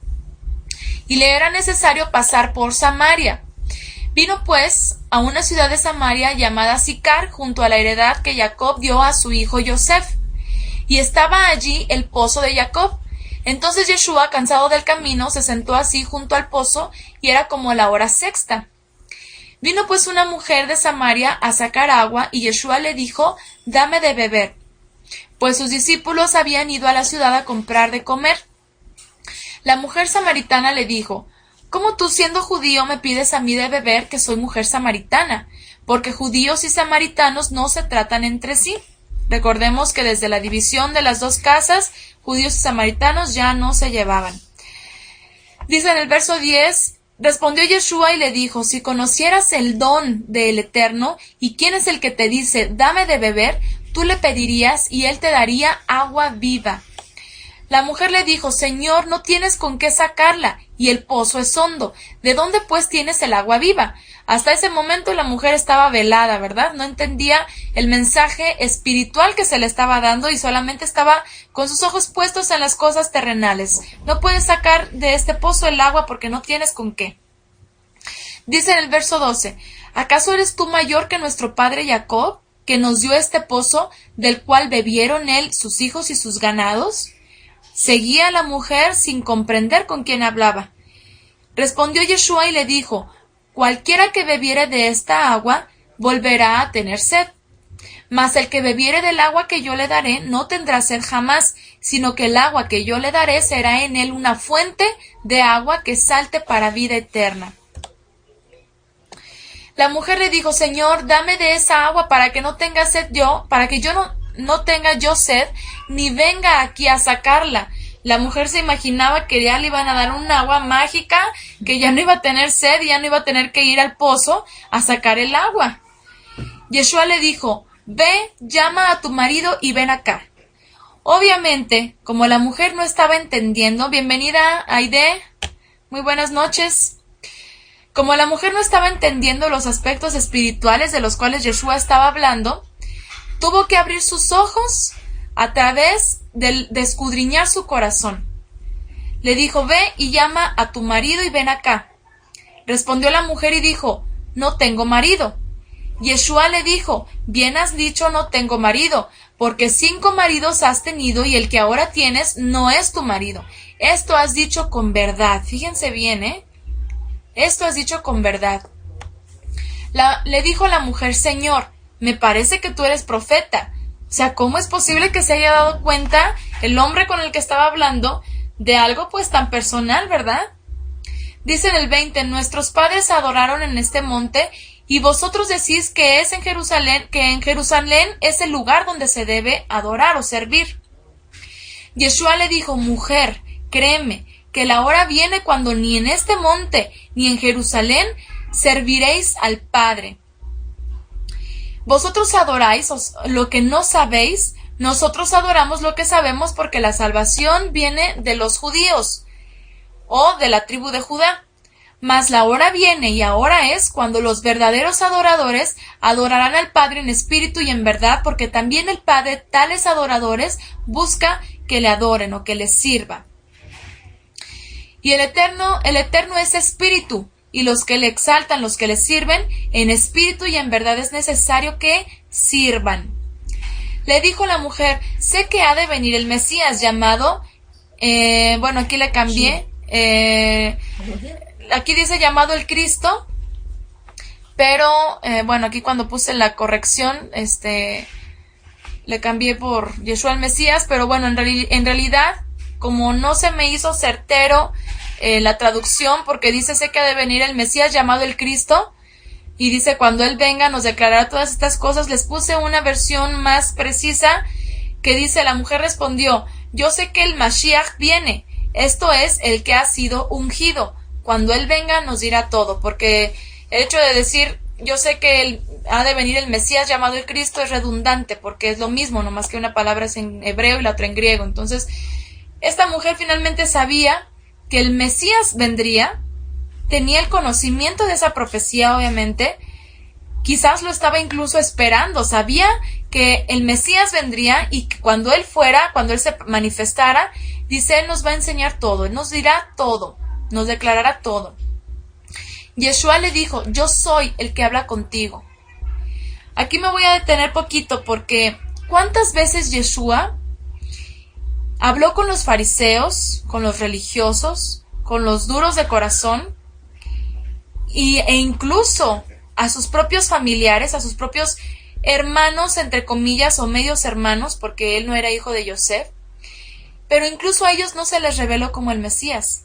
y le era necesario pasar por Samaria. Vino pues a una ciudad de Samaria llamada Sicar, junto a la heredad que Jacob dio a su hijo Yosef, y estaba allí el pozo de Jacob. Entonces Yeshua, cansado del camino, se sentó así junto al pozo, y era como la hora sexta. Vino pues una mujer de Samaria a sacar agua, y Yeshua le dijo, dame de beber, pues sus discípulos habían ido a la ciudad a comprar de comer. La mujer samaritana le dijo, ¿cómo tú, siendo judío, me pides a mí de beber, que soy mujer samaritana? Porque judíos y samaritanos no se tratan entre sí. Recordemos que desde la división de las dos casas, judíos y samaritanos ya no se llevaban. Dice en el verso 10, respondió Yeshua y le dijo, si conocieras el don del Eterno, y quién es el que te dice, dame de beber, tú le pedirías y él te daría agua viva. La mujer le dijo, Señor, no tienes con qué sacarla, y el pozo es hondo. ¿De dónde pues tienes el agua viva? Hasta ese momento la mujer estaba velada, ¿verdad? No entendía el mensaje espiritual que se le estaba dando y solamente estaba con sus ojos puestos en las cosas terrenales. No puedes sacar de este pozo el agua porque no tienes con qué. Dice en el verso 12, ¿acaso eres tú mayor que nuestro padre Jacob, que nos dio este pozo, del cual bebieron él, sus hijos y sus ganados? Seguía la mujer sin comprender con quién hablaba. Respondió Yeshua y le dijo, cualquiera que bebiere de esta agua volverá a tener sed. Mas el que bebiere del agua que yo le daré no tendrá sed jamás, sino que el agua que yo le daré será en él una fuente de agua que salte para vida eterna. La mujer le dijo, Señor, dame de esa agua para que no tenga sed yo, para que yo no tenga yo sed, ni venga aquí a sacarla. La mujer se imaginaba que ya le iban a dar un agua mágica, que ya no iba a tener sed y ya no iba a tener que ir al pozo a sacar el agua. Yeshua le dijo, ve, llama a tu marido y ven acá. Obviamente, como la mujer no estaba entendiendo, bienvenida Aide, muy buenas noches. Como la mujer no estaba entendiendo los aspectos espirituales de los cuales Yeshua estaba hablando, tuvo que abrir sus ojos a través de escudriñar su corazón. Le dijo, ve y llama a tu marido y ven acá. Respondió la mujer y dijo, no tengo marido. Yeshua le dijo, bien has dicho, no tengo marido, porque 5 maridos has tenido y el que ahora tienes no es tu marido. Esto has dicho con verdad. Fíjense bien, Esto has dicho con verdad. Le dijo la mujer, Señor, me parece que tú eres profeta. O sea, ¿cómo es posible que se haya dado cuenta el hombre con el que estaba hablando de algo pues tan personal, verdad? Dice en el 20, nuestros padres adoraron en este monte y vosotros decís que es en Jerusalén, que en Jerusalén es el lugar donde se debe adorar o servir. Yeshua le dijo, mujer, créeme, que la hora viene cuando ni en este monte ni en Jerusalén serviréis al Padre. Vosotros adoráis lo que no sabéis, nosotros adoramos lo que sabemos porque la salvación viene de los judíos o de la tribu de Judá. Mas la hora viene y ahora es cuando los verdaderos adoradores adorarán al Padre en espíritu y en verdad, porque también el Padre tales adoradores busca que le adoren o que les sirva. Y el Eterno es espíritu, y los que le exaltan, los que le sirven, en espíritu y en verdad es necesario que sirvan. Le dijo la mujer, sé que ha de venir el Mesías llamado, aquí le cambié, aquí dice llamado el Cristo, pero aquí cuando puse la corrección, le cambié por Yeshua el Mesías, pero en realidad, como no se me hizo certero la traducción, porque dice sé que ha de venir el Mesías llamado el Cristo, y dice cuando Él venga nos declarará todas estas cosas, les puse una versión más precisa que dice, la mujer respondió, yo sé que el Mashiach viene, esto es el que ha sido ungido, cuando Él venga nos dirá todo, porque el hecho de decir yo sé que ha de venir el Mesías llamado el Cristo es redundante, porque es lo mismo, nomás que una palabra es en hebreo y la otra en griego. Entonces, esta mujer finalmente sabía que el Mesías vendría, tenía el conocimiento de esa profecía, obviamente, quizás lo estaba incluso esperando, sabía que el Mesías vendría y que cuando Él fuera, cuando Él se manifestara, dice, Él nos va a enseñar todo, Él nos dirá todo, nos declarará todo. Yeshua le dijo, yo soy el que habla contigo. Aquí me voy a detener poquito porque ¿cuántas veces Yeshua habló con los fariseos, con los religiosos, con los duros de corazón e incluso a sus propios familiares, a sus propios hermanos, entre comillas, o medios hermanos, porque él no era hijo de Yosef, pero incluso a ellos no se les reveló como el Mesías?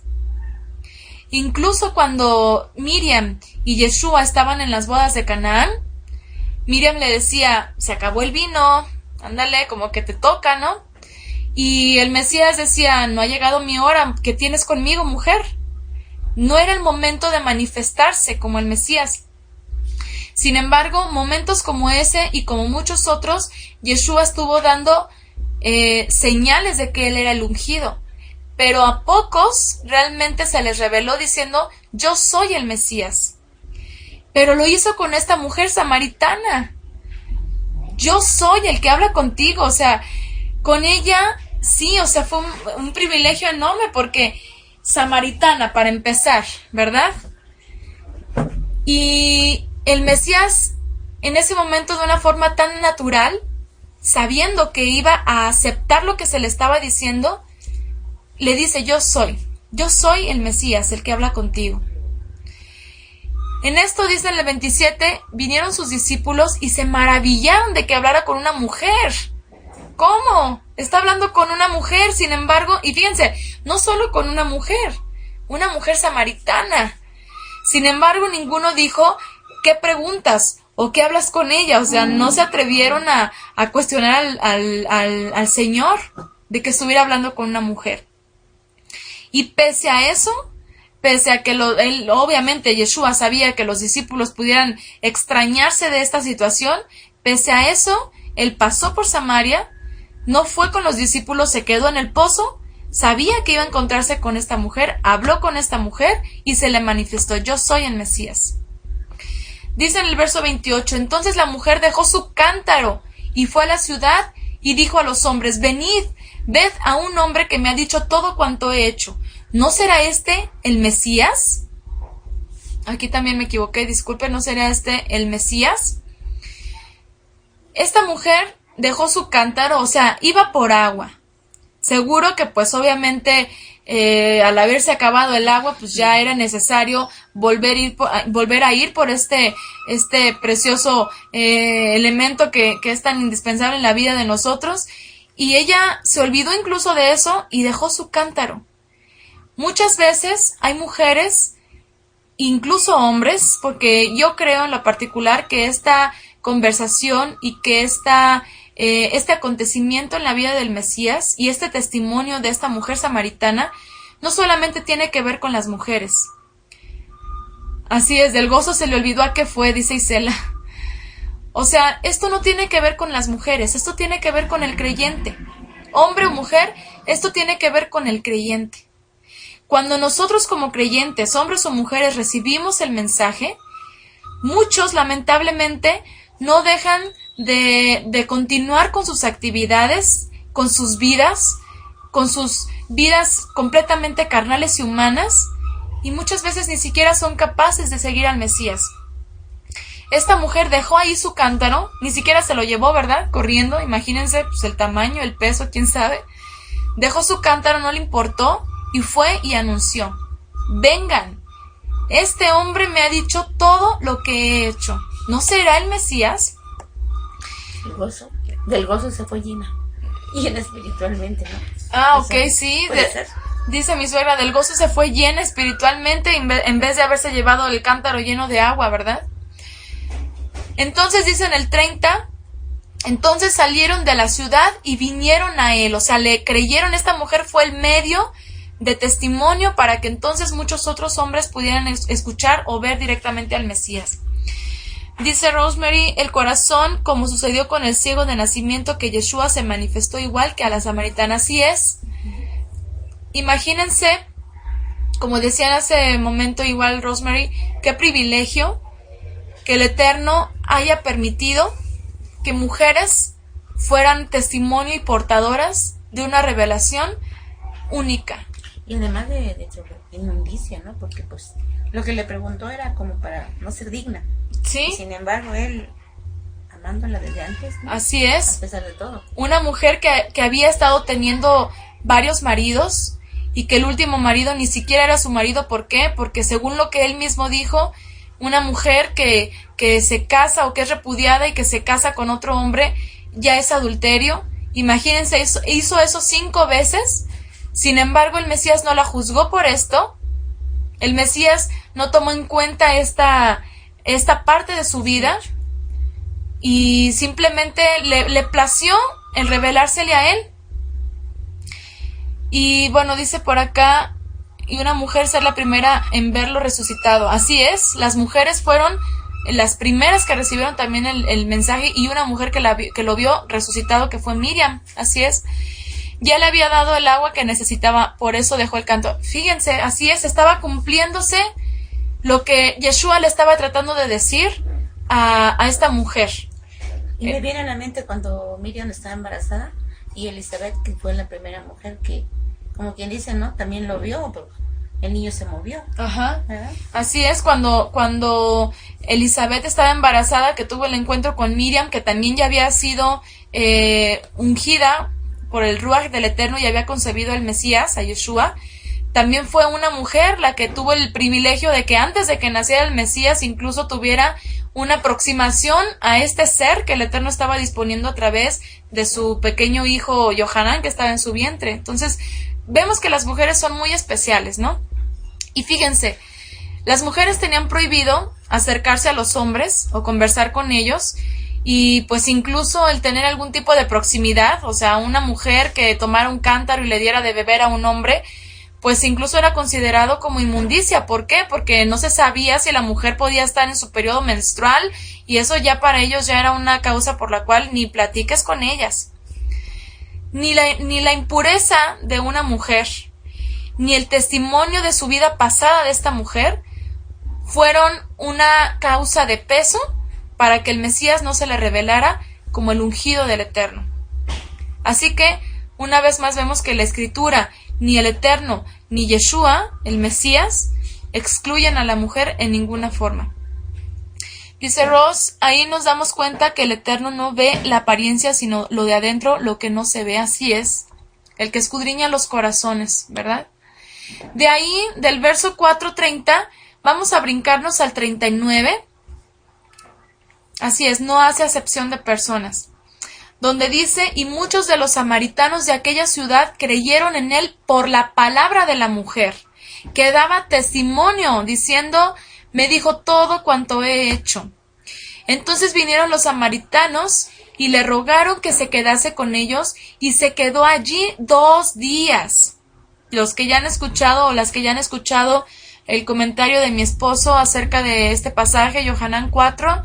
Incluso cuando Miriam y Yeshua estaban en las bodas de Canaán, Miriam le decía, se acabó el vino, ándale, como que te toca, ¿no? Y el Mesías decía, no ha llegado mi hora, ¿qué tienes conmigo, mujer? No era el momento de manifestarse como el Mesías. Sin embargo, momentos como ese y como muchos otros, Yeshua estuvo dando señales de que él era el ungido. Pero a pocos realmente se les reveló diciendo, yo soy el Mesías. Pero lo hizo con esta mujer samaritana. Yo soy el que habla contigo. O sea, con ella, sí, o sea, fue un privilegio enorme porque samaritana, para empezar, ¿verdad? Y el Mesías, en ese momento, de una forma tan natural, sabiendo que iba a aceptar lo que se le estaba diciendo, le dice, yo soy el Mesías, el que habla contigo. En esto dice en el 27, vinieron sus discípulos y se maravillaron de que hablara con una mujer. ¿Cómo? Está hablando con una mujer, sin embargo, y fíjense, no solo con una mujer samaritana. Sin embargo, ninguno dijo, ¿qué preguntas? ¿O qué hablas con ella? O sea, no se atrevieron a cuestionar al Señor de que estuviera hablando con una mujer. Y pese a eso, pese a que él, obviamente Yeshua sabía que los discípulos pudieran extrañarse de esta situación, pese a eso, él pasó por Samaria, no fue con los discípulos, se quedó en el pozo, sabía que iba a encontrarse con esta mujer, habló con esta mujer y se le manifestó: yo soy el Mesías. Dice en el verso 28, entonces la mujer dejó su cántaro y fue a la ciudad y dijo a los hombres: venid, ved a un hombre que me ha dicho todo cuanto he hecho. ¿No será este el Mesías? Aquí también me equivoqué, disculpe, ¿no será este el Mesías? Esta mujer dejó su cántaro, o sea, iba por agua. Seguro que pues obviamente al haberse acabado el agua, pues ya era necesario volver a ir por este precioso elemento que es tan indispensable en la vida de nosotros. Y ella se olvidó incluso de eso y dejó su cántaro. Muchas veces hay mujeres, incluso hombres, porque yo creo en lo particular que esta conversación y que este acontecimiento en la vida del Mesías y este testimonio de esta mujer samaritana no solamente tiene que ver con las mujeres. Así es, del gozo se le olvidó a qué fue, dice Isela. O sea, esto no tiene que ver con las mujeres, esto tiene que ver con el creyente. Hombre o mujer, esto tiene que ver con el creyente. Cuando nosotros como creyentes, hombres o mujeres, recibimos el mensaje, muchos lamentablemente no dejan de continuar con sus actividades, con sus vidas completamente carnales y humanas, y muchas veces ni siquiera son capaces de seguir al Mesías. Esta mujer dejó ahí su cántaro, ni siquiera se lo llevó, ¿verdad? Corriendo, imagínense pues, el tamaño, el peso, quién sabe. Dejó su cántaro, no le importó, y fue y anunció: vengan, este hombre me ha dicho todo lo que he hecho. ¿No será el Mesías? Del gozo se fue llena espiritualmente, ¿no? Ah, ok, sí. Dice mi suegra, del gozo se fue llena espiritualmente en vez de haberse llevado el cántaro lleno de agua, ¿verdad? Entonces dice en el 30, entonces salieron de la ciudad y vinieron a él, o sea, le creyeron. Esta mujer fue el medio de testimonio para que entonces muchos otros hombres pudieran escuchar o ver directamente al Mesías. Dice Rosemary, el corazón, como sucedió con el ciego de nacimiento, que Yeshua se manifestó igual que a la samaritana. Así es. Imagínense, como decía hace momento igual Rosemary, qué privilegio que el Eterno haya permitido que mujeres fueran testimonio y portadoras de una revelación única. Y además de inmundicia, ¿no? Porque pues lo que le preguntó era como para no ser digna. Sí. Y sin embargo, él, amándola desde antes, ¿no? Así es. A pesar de todo. Una mujer que había estado teniendo varios maridos y que el último marido ni siquiera era su marido. ¿Por qué? Porque según lo que él mismo dijo, una mujer que se casa o que es repudiada y que se casa con otro hombre ya es adulterio. Imagínense, hizo eso 5 veces. Sin embargo, el Mesías no la juzgó por esto. El Mesías no tomó en cuenta esta parte de su vida y simplemente le plació el revelársele a él. Y bueno, dice por acá, y una mujer ser la primera en verlo resucitado. Así es, las mujeres fueron las primeras que recibieron también el mensaje, y una mujer que lo vio resucitado, que fue Miriam. Así es. Ya le había dado el agua que necesitaba, por eso dejó el canto. Fíjense, así es, estaba cumpliéndose lo que Yeshua le estaba tratando de decir a esta mujer. Y me viene a la mente cuando Miriam estaba embarazada y Elizabeth, que fue la primera mujer que, como quien dice, ¿no? También lo vio, pero el niño se movió. Ajá. ¿Verdad? Así es, cuando Elizabeth estaba embarazada, que tuvo el encuentro con Miriam, que también ya había sido ungida por el Ruach del Eterno y había concebido al Mesías, a Yeshua. También fue una mujer la que tuvo el privilegio de que antes de que naciera el Mesías incluso tuviera una aproximación a este ser que el Eterno estaba disponiendo a través de su pequeño hijo Yohanan, que estaba en su vientre. Entonces, vemos que las mujeres son muy especiales, ¿no? Y fíjense, las mujeres tenían prohibido acercarse a los hombres o conversar con ellos, y pues incluso el tener algún tipo de proximidad, o sea, una mujer que tomara un cántaro y le diera de beber a un hombre, pues incluso era considerado como inmundicia. ¿Por qué? Porque no se sabía si la mujer podía estar en su periodo menstrual, y eso ya para ellos ya era una causa por la cual ni platiques con ellas. ni la impureza de una mujer, ni el testimonio de su vida pasada de esta mujer fueron una causa de peso para que el Mesías no se le revelara como el ungido del Eterno. Así que, una vez más vemos que la Escritura, ni el Eterno, ni Yeshua, el Mesías, excluyen a la mujer en ninguna forma. Dice Ross, ahí nos damos cuenta que el Eterno no ve la apariencia, sino lo de adentro, lo que no se ve. Así es, el que escudriña los corazones, ¿verdad? De ahí, del verso 4:30, vamos a brincarnos al 39. Así es, no hace acepción de personas. Donde dice, y muchos de los samaritanos de aquella ciudad creyeron en él por la palabra de la mujer, que daba testimonio, diciendo, me dijo todo cuanto he hecho. Entonces vinieron los samaritanos y le rogaron que se quedase con ellos, y se quedó allí 2 días. Los que ya han escuchado o las que ya han escuchado el comentario de mi esposo acerca de este pasaje, Yohanan 4,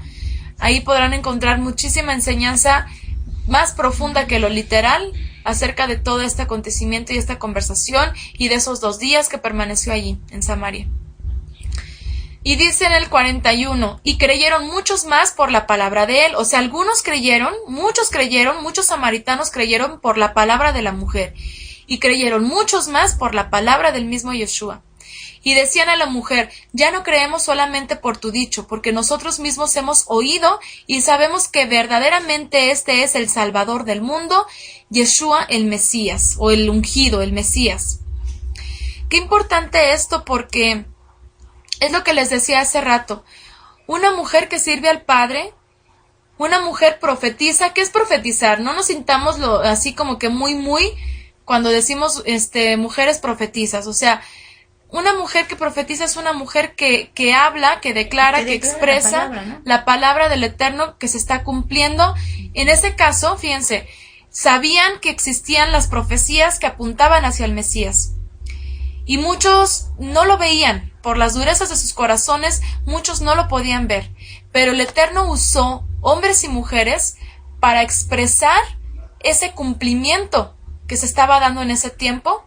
ahí podrán encontrar muchísima enseñanza más profunda que lo literal acerca de todo este acontecimiento y esta conversación y de esos 2 días que permaneció allí en Samaria. Y dice en el 41, y creyeron muchos más por la palabra de él. O sea, muchos samaritanos creyeron por la palabra de la mujer, y creyeron muchos más por la palabra del mismo Yeshua. Y decían a la mujer, ya no creemos solamente por tu dicho, porque nosotros mismos hemos oído y sabemos que verdaderamente este es el Salvador del mundo, Yeshua el Mesías, o el ungido, el Mesías. Qué importante esto, porque es lo que les decía hace rato. Una mujer que sirve al Padre, una mujer profetiza. ¿Qué es profetizar? No nos sintamos así como que muy, cuando decimos mujeres profetizas. O sea, una mujer que profetiza es una mujer que habla, que declara, que expresa la palabra, ¿no? La palabra del Eterno que se está cumpliendo. En ese caso, fíjense, sabían que existían las profecías que apuntaban hacia el Mesías. Y muchos no lo veían, por las durezas de sus corazones, muchos no lo podían ver. Pero el Eterno usó hombres y mujeres para expresar ese cumplimiento que se estaba dando en ese tiempo,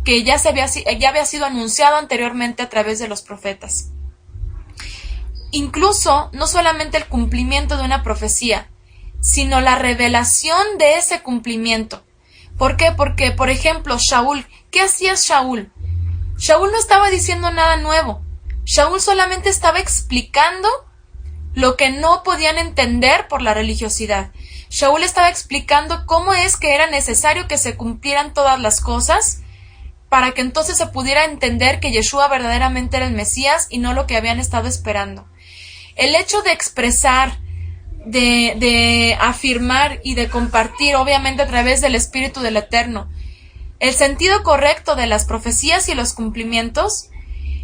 que ya había sido anunciado anteriormente a través de los profetas. Incluso, no solamente el cumplimiento de una profecía, sino la revelación de ese cumplimiento. ¿Por qué? Porque, por ejemplo, Shaul, ¿qué hacía Shaul? Shaul no estaba diciendo nada nuevo. Shaul solamente estaba explicando lo que no podían entender por la religiosidad. Shaul estaba explicando cómo es que era necesario que se cumplieran todas las cosas para que entonces se pudiera entender que Yeshua verdaderamente era el Mesías y no lo que habían estado esperando. El hecho de expresar, de afirmar y de compartir, obviamente a través del Espíritu del Eterno, el sentido correcto de las profecías y los cumplimientos,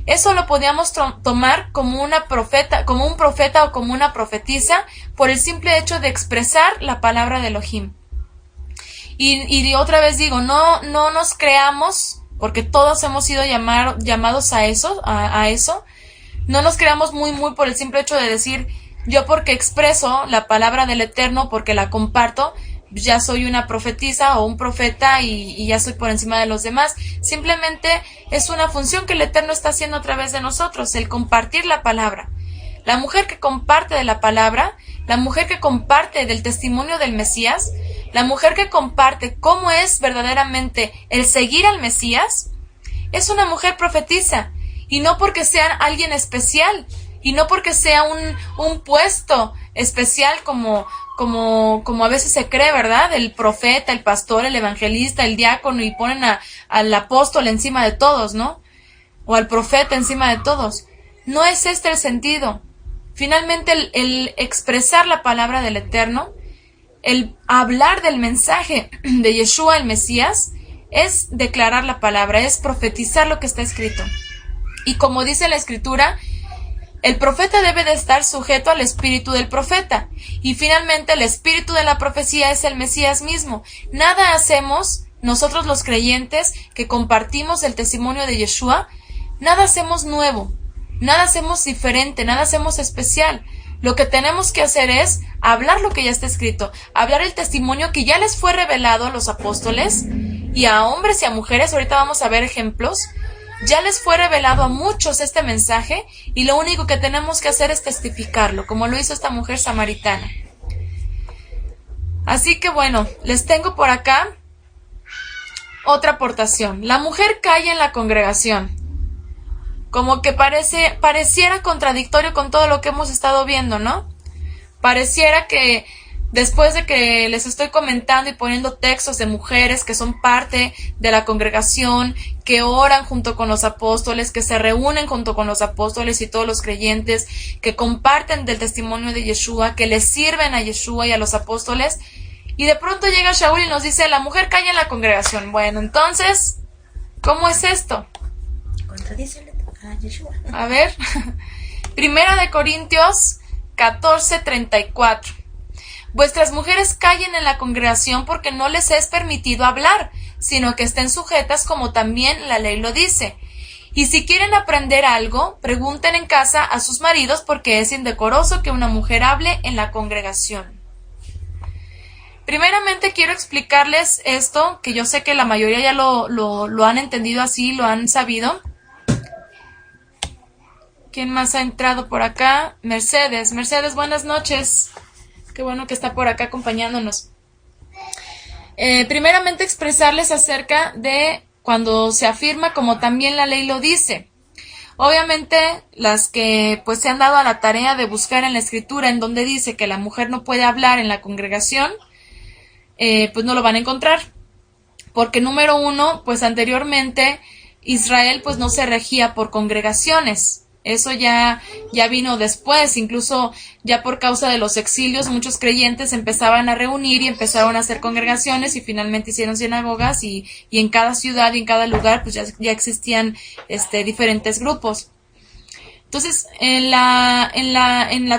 eso lo podíamos tomar como un profeta o como una profetisa por el simple hecho de expresar la palabra de Elohim. Y otra vez digo, no nos creamos, porque todos hemos sido llamados a eso, no nos creamos muy por el simple hecho de decir, yo porque expreso la palabra del Eterno, porque la comparto, ya soy una profetisa o un profeta y ya soy por encima de los demás. Simplemente es una función que el Eterno está haciendo a través de nosotros, el compartir la palabra. La mujer que comparte de la palabra, la mujer que comparte del testimonio del Mesías, la mujer que comparte cómo es verdaderamente el seguir al Mesías, es una mujer profetisa, y no porque sea alguien especial, y no porque sea un puesto especial como a veces se cree, ¿verdad? El profeta, el pastor, el evangelista, el diácono, y ponen al apóstol encima de todos, ¿no? O al profeta encima de todos. No es este el sentido. Finalmente, el expresar la palabra del Eterno, el hablar del mensaje de Yeshua el Mesías, es declarar la palabra, es profetizar lo que está escrito. Y como dice la Escritura, el profeta debe de estar sujeto al espíritu del profeta. Y finalmente el espíritu de la profecía es el Mesías mismo. Nada hacemos, nosotros los creyentes que compartimos el testimonio de Yeshua, nada hacemos nuevo, nada hacemos diferente, nada hacemos especial. Lo que tenemos que hacer es hablar lo que ya está escrito, hablar el testimonio que ya les fue revelado a los apóstoles y a hombres y a mujeres. Ahorita vamos a ver ejemplos. Ya les fue revelado a muchos este mensaje y lo único que tenemos que hacer es testificarlo, como lo hizo esta mujer samaritana. Así que bueno, les tengo por acá otra aportación. La mujer calla en la congregación. Como que pareciera contradictorio con todo lo que hemos estado viendo, ¿no? Pareciera que después de que les estoy comentando y poniendo textos de mujeres que son parte de la congregación, que oran junto con los apóstoles, que se reúnen junto con los apóstoles y todos los creyentes, que comparten del testimonio de Yeshua, que les sirven a Yeshua y a los apóstoles, y de pronto llega Shaul y nos dice, la mujer calla en la congregación. Bueno, entonces, ¿cómo es esto? Contradícele a Yeshua. A ver, Primera de Corintios 14:34. Vuestras mujeres callen en la congregación porque no les es permitido hablar, sino que estén sujetas como también la ley lo dice. Y si quieren aprender algo, pregunten en casa a sus maridos porque es indecoroso que una mujer hable en la congregación. Primeramente quiero explicarles esto, que yo sé que la mayoría ya lo han entendido así, lo han sabido. ¿Quién más ha entrado por acá? Mercedes. Mercedes, buenas noches. Qué bueno que está por acá acompañándonos. Primeramente expresarles acerca de cuando se afirma como también la ley lo dice. Obviamente las que pues se han dado a la tarea de buscar en la escritura en donde dice que la mujer no puede hablar en la congregación, pues no lo van a encontrar. Porque número uno, pues anteriormente Israel pues no se regía por congregaciones. Eso ya vino después, incluso ya por causa de los exilios, muchos creyentes empezaban a reunir y empezaron a hacer congregaciones y finalmente hicieron sinagogas y en cada ciudad y en cada lugar pues ya existían diferentes grupos. Entonces, en la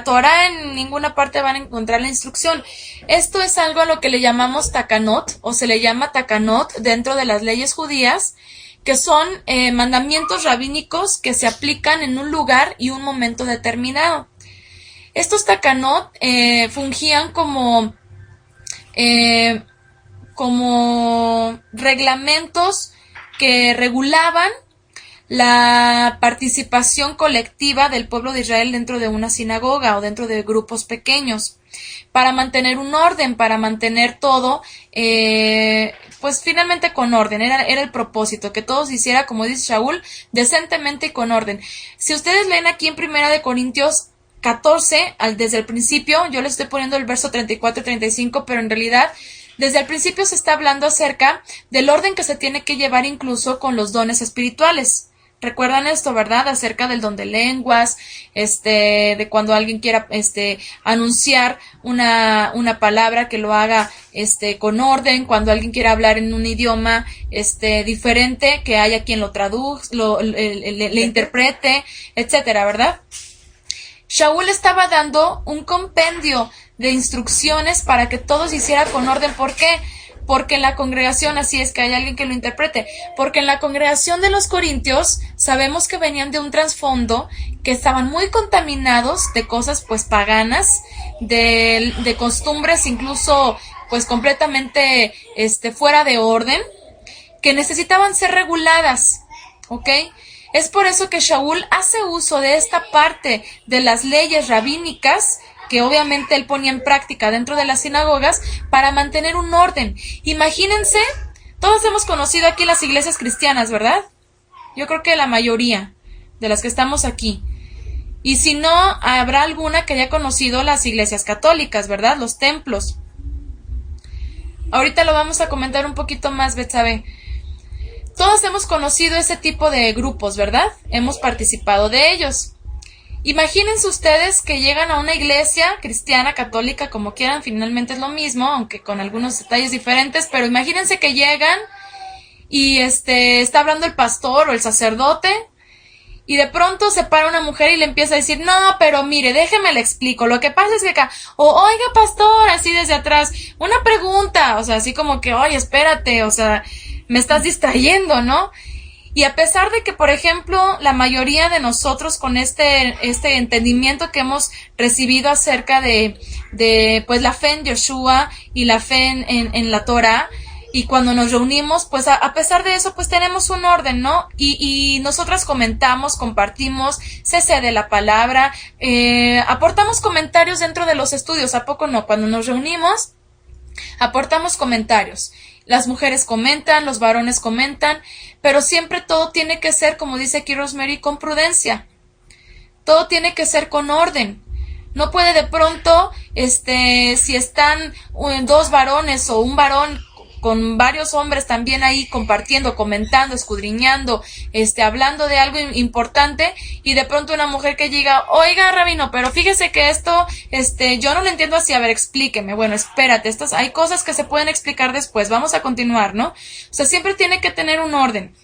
Torah en ninguna parte van a encontrar la instrucción. Esto es algo a lo que le llamamos takanot, o se le llama takanot dentro de las leyes judías, que son mandamientos rabínicos que se aplican en un lugar y un momento determinado. Estos takanot fungían como reglamentos que regulaban la participación colectiva del pueblo de Israel dentro de una sinagoga o dentro de grupos pequeños, para mantener un orden, para mantener todo, pues finalmente con orden, era el propósito, que todo se hiciera, como dice Shaul, decentemente y con orden. Si ustedes leen aquí en Primera de Corintios 14, desde el principio, yo les estoy poniendo el verso 34 y 35, pero en realidad desde el principio se está hablando acerca del orden que se tiene que llevar incluso con los dones espirituales. Recuerdan esto, ¿verdad? Acerca del don de lenguas, de cuando alguien quiera, anunciar una palabra, que lo haga, con orden, cuando alguien quiera hablar en un idioma, diferente, que haya quien lo traduzca, le interprete, etcétera, ¿verdad? Shaul estaba dando un compendio de instrucciones para que todo se hiciera con orden. ¿Por qué? Porque en la congregación, así es que hay alguien que lo interprete, porque en la congregación de los corintios sabemos que venían de un trasfondo, que estaban muy contaminados de cosas pues paganas, de costumbres incluso pues completamente fuera de orden, que necesitaban ser reguladas, ¿ok? Es por eso que Shaul hace uso de esta parte de las leyes rabínicas que obviamente él ponía en práctica dentro de las sinagogas para mantener un orden. Imagínense, todos hemos conocido aquí las iglesias cristianas, ¿verdad? Yo creo que la mayoría de las que estamos aquí. Y si no, habrá alguna que haya conocido las iglesias católicas, ¿verdad? Los templos. Ahorita lo vamos a comentar un poquito más, Betsabe. Todos hemos conocido ese tipo de grupos, ¿verdad? Hemos participado de ellos. Imagínense ustedes que llegan a una iglesia cristiana, católica, como quieran, finalmente es lo mismo, aunque con algunos detalles diferentes, pero imagínense que llegan y está hablando el pastor o el sacerdote y de pronto se para una mujer y le empieza a decir, no, pero mire, déjeme le explico, lo que pasa es que acá, oiga pastor, así desde atrás, una pregunta, o sea, así como que, oye, espérate, o sea, me estás distrayendo, ¿no? Y a pesar de que, por ejemplo, la mayoría de nosotros con este entendimiento que hemos recibido acerca de pues la fe en Yeshua y la fe en la Torah, y cuando nos reunimos, pues a pesar de eso, pues tenemos un orden, ¿no? Y nosotras comentamos, compartimos, se cede la palabra, aportamos comentarios dentro de los estudios, ¿a poco no? Cuando nos reunimos, aportamos comentarios. Las mujeres comentan, los varones comentan, pero siempre todo tiene que ser, como dice aquí Rosemary, con prudencia. Todo tiene que ser con orden. No puede de pronto, si están dos varones o un varón con varios hombres también ahí compartiendo, comentando, escudriñando, hablando de algo importante, y de pronto una mujer que llega, oiga, rabino, pero fíjese que esto, yo no lo entiendo así, a ver, explíqueme. Bueno, espérate, hay cosas que se pueden explicar después, vamos a continuar, ¿no? O sea, siempre tiene que tener un orden.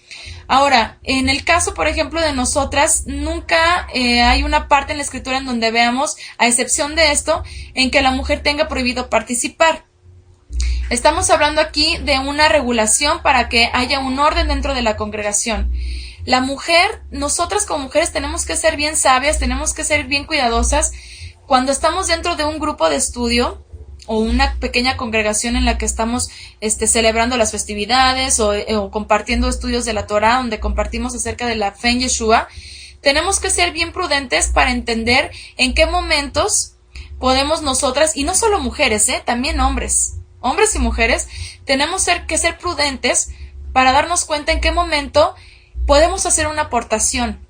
Ahora, en el caso, por ejemplo, de nosotras, nunca hay una parte en la escritura en donde veamos, a excepción de esto, en que la mujer tenga prohibido participar. Estamos hablando aquí de una regulación para que haya un orden dentro de la congregación. La mujer, nosotras como mujeres tenemos que ser bien sabias, tenemos que ser bien cuidadosas. Cuando estamos dentro de un grupo de estudio o una pequeña congregación en la que estamos celebrando las festividades o compartiendo estudios de la Torah, donde compartimos acerca de la fe en Yeshua, tenemos que ser bien prudentes para entender en qué momentos podemos nosotras, y no solo mujeres, también hombres y mujeres, tenemos que ser prudentes para darnos cuenta en qué momento podemos hacer una aportación.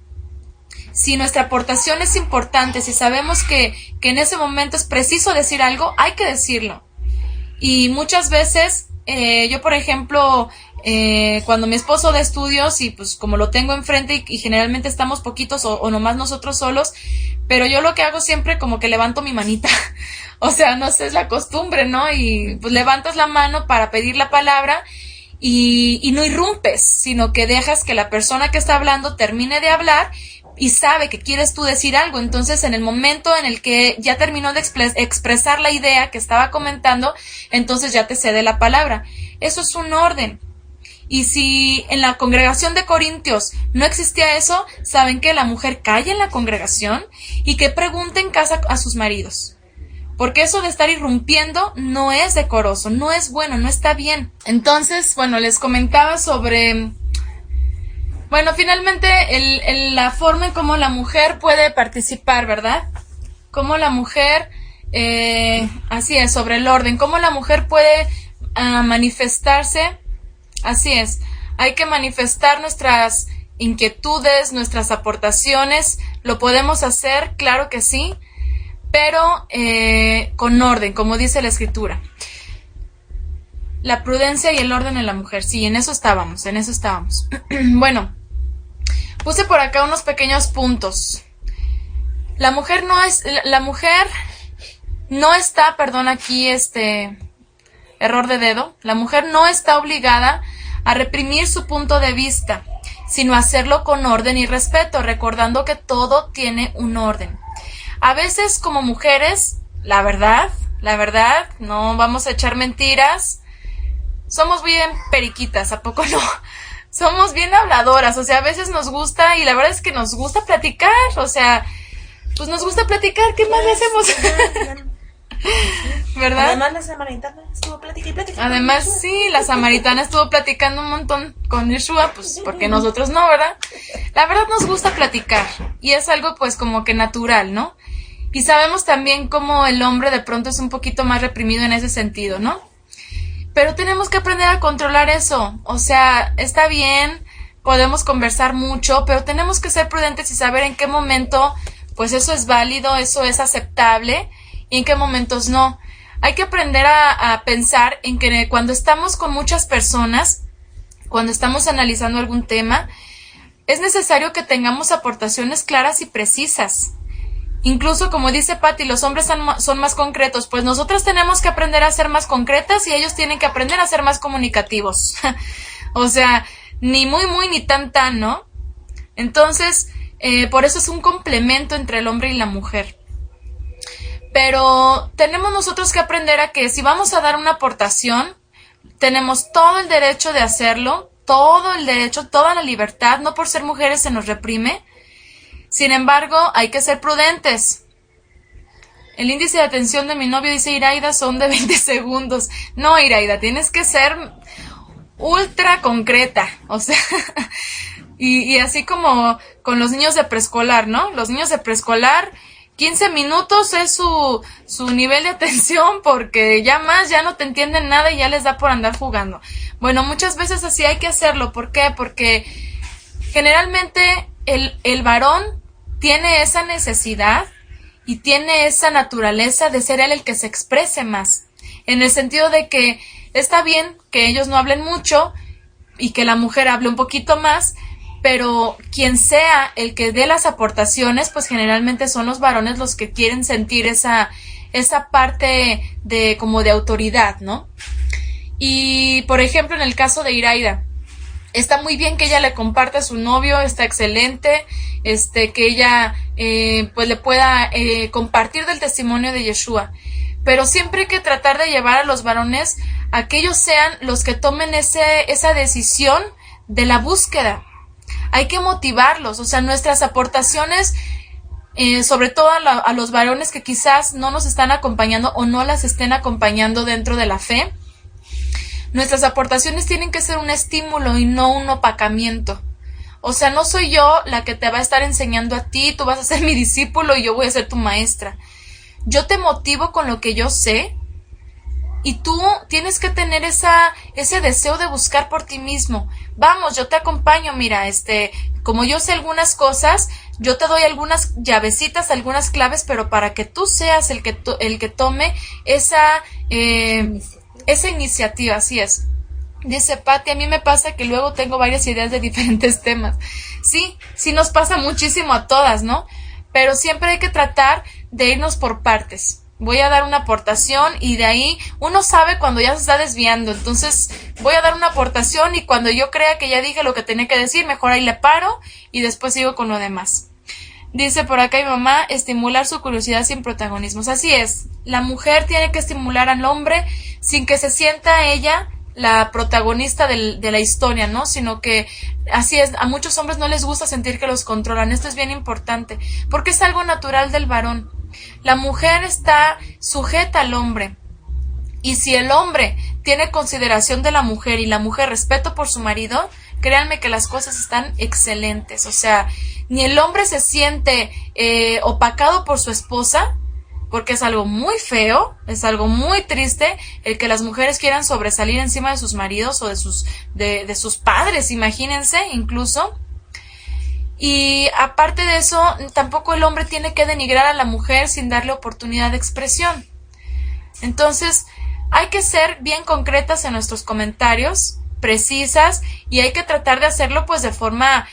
Si nuestra aportación es importante, si sabemos que en ese momento es preciso decir algo, hay que decirlo. Y muchas veces, yo por ejemplo, cuando mi esposo da estudios y pues como lo tengo enfrente y generalmente estamos poquitos o nomás nosotros solos, pero yo lo que hago siempre como que levanto mi manita. O sea, no sé, es la costumbre, ¿no? Y pues levantas la mano para pedir la palabra y no irrumpes, sino que dejas que la persona que está hablando termine de hablar y sabe que quieres tú decir algo. Entonces, en el momento en el que ya terminó de expresar la idea que estaba comentando, entonces ya te cede la palabra. Eso es un orden. Y si en la congregación de Corintios no existía eso, saben que la mujer calla en la congregación y que pregunte en casa a sus maridos. Porque eso de estar irrumpiendo no es decoroso, no es bueno, no está bien. Entonces, bueno, les comentaba sobre... Bueno, finalmente la forma en cómo la mujer puede participar, ¿verdad? Cómo la mujer, así es, sobre el orden, cómo la mujer puede manifestarse, así es, hay que manifestar nuestras inquietudes, nuestras aportaciones, lo podemos hacer, claro que sí, pero con orden, como dice la escritura. La prudencia y el orden en la mujer, sí, en eso estábamos. Bueno, puse por acá unos pequeños puntos. La mujer no está, perdón, aquí error de dedo, la mujer no está obligada a reprimir su punto de vista, sino hacerlo con orden y respeto, recordando que todo tiene un orden. A veces como mujeres, la verdad, no vamos a echar mentiras, somos bien periquitas, ¿a poco no? Somos bien habladoras, o sea, a veces nos gusta, y la verdad es que nos gusta platicar, o sea, pues nos gusta platicar, ¿qué más le hacemos? ¿Verdad? Además la samaritana estuvo platicando. Además, sí, la samaritana estuvo platicando un montón con Yeshua, pues porque nosotros no, ¿verdad? La verdad nos gusta platicar, y es algo pues como que natural, ¿no? Y sabemos también cómo el hombre de pronto es un poquito más reprimido en ese sentido, ¿no? Pero tenemos que aprender a controlar eso. O sea, está bien, podemos conversar mucho, pero tenemos que ser prudentes y saber en qué momento, pues eso es válido, eso es aceptable, y en qué momentos no. Hay que aprender a pensar en que cuando estamos con muchas personas, cuando estamos analizando algún tema, es necesario que tengamos aportaciones claras y precisas. Incluso, como dice Patti, los hombres son más concretos, pues nosotros tenemos que aprender a ser más concretas y ellos tienen que aprender a ser más comunicativos. O sea, ni muy, ni tan, ¿no? Entonces, por eso es un complemento entre el hombre y la mujer. Pero tenemos nosotros que aprender a que si vamos a dar una aportación, tenemos todo el derecho de hacerlo, todo el derecho, toda la libertad, no por ser mujeres se nos reprime. Sin embargo, hay que ser prudentes. El índice de atención de mi novio, dice Iraida, son de 20 segundos. No, Iraida, tienes que ser ultra concreta, o sea, y así como con los niños de preescolar, ¿no? Los niños de preescolar, 15 minutos es su nivel de atención, porque ya no te entienden nada y ya les da por andar jugando. Bueno, muchas veces así hay que hacerlo. ¿Por qué? Porque generalmente el varón tiene esa necesidad y tiene esa naturaleza de ser él el que se exprese más, en el sentido de que está bien que ellos no hablen mucho y que la mujer hable un poquito más, pero quien sea el que dé las aportaciones, pues generalmente son los varones los que quieren sentir esa parte de como de autoridad, ¿no? Y por ejemplo, en el caso de Iraida, está muy bien que ella le comparta a su novio, está excelente, que ella pues le pueda compartir del testimonio de Yeshua, pero siempre hay que tratar de llevar a los varones a que ellos sean los que tomen esa decisión de la búsqueda. Hay que motivarlos, o sea, nuestras aportaciones, sobre todo a los varones que quizás no nos están acompañando o no las estén acompañando dentro de la fe, nuestras aportaciones tienen que ser un estímulo y no un opacamiento. O sea, no soy yo la que te va a estar enseñando a ti, tú vas a ser mi discípulo y yo voy a ser tu maestra. Yo te motivo con lo que yo sé y tú tienes que tener ese deseo de buscar por ti mismo. Vamos, yo te acompaño, mira, como yo sé algunas cosas, yo te doy algunas llavecitas, algunas claves, pero para que tú seas el que tome esa iniciativa, así es. Dice Pati, a mí me pasa que luego tengo varias ideas de diferentes temas. Sí nos pasa muchísimo a todas, ¿no? Pero siempre hay que tratar de irnos por partes. Voy a dar una aportación y de ahí uno sabe cuando ya se está desviando. Entonces voy a dar una aportación y cuando yo crea que ya dije lo que tenía que decir, mejor ahí le paro y después sigo con lo demás. Dice por acá mi mamá, estimular su curiosidad sin protagonismos. Así es, la mujer tiene que estimular al hombre sin que se sienta ella la protagonista de la historia, ¿no? Sino que, así es, a muchos hombres no les gusta sentir que los controlan. Esto es bien importante, porque es algo natural del varón. La mujer está sujeta al hombre, y si el hombre tiene consideración de la mujer y la mujer respeto por su marido, créanme que las cosas están excelentes. O sea, ni el hombre se siente opacado por su esposa, porque es algo muy feo, es algo muy triste el que las mujeres quieran sobresalir encima de sus maridos o de sus padres, imagínense, incluso. Y aparte de eso, tampoco el hombre tiene que denigrar a la mujer sin darle oportunidad de expresión. Entonces, hay que ser bien concretas en nuestros comentarios, precisas, y hay que tratar de hacerlo pues de forma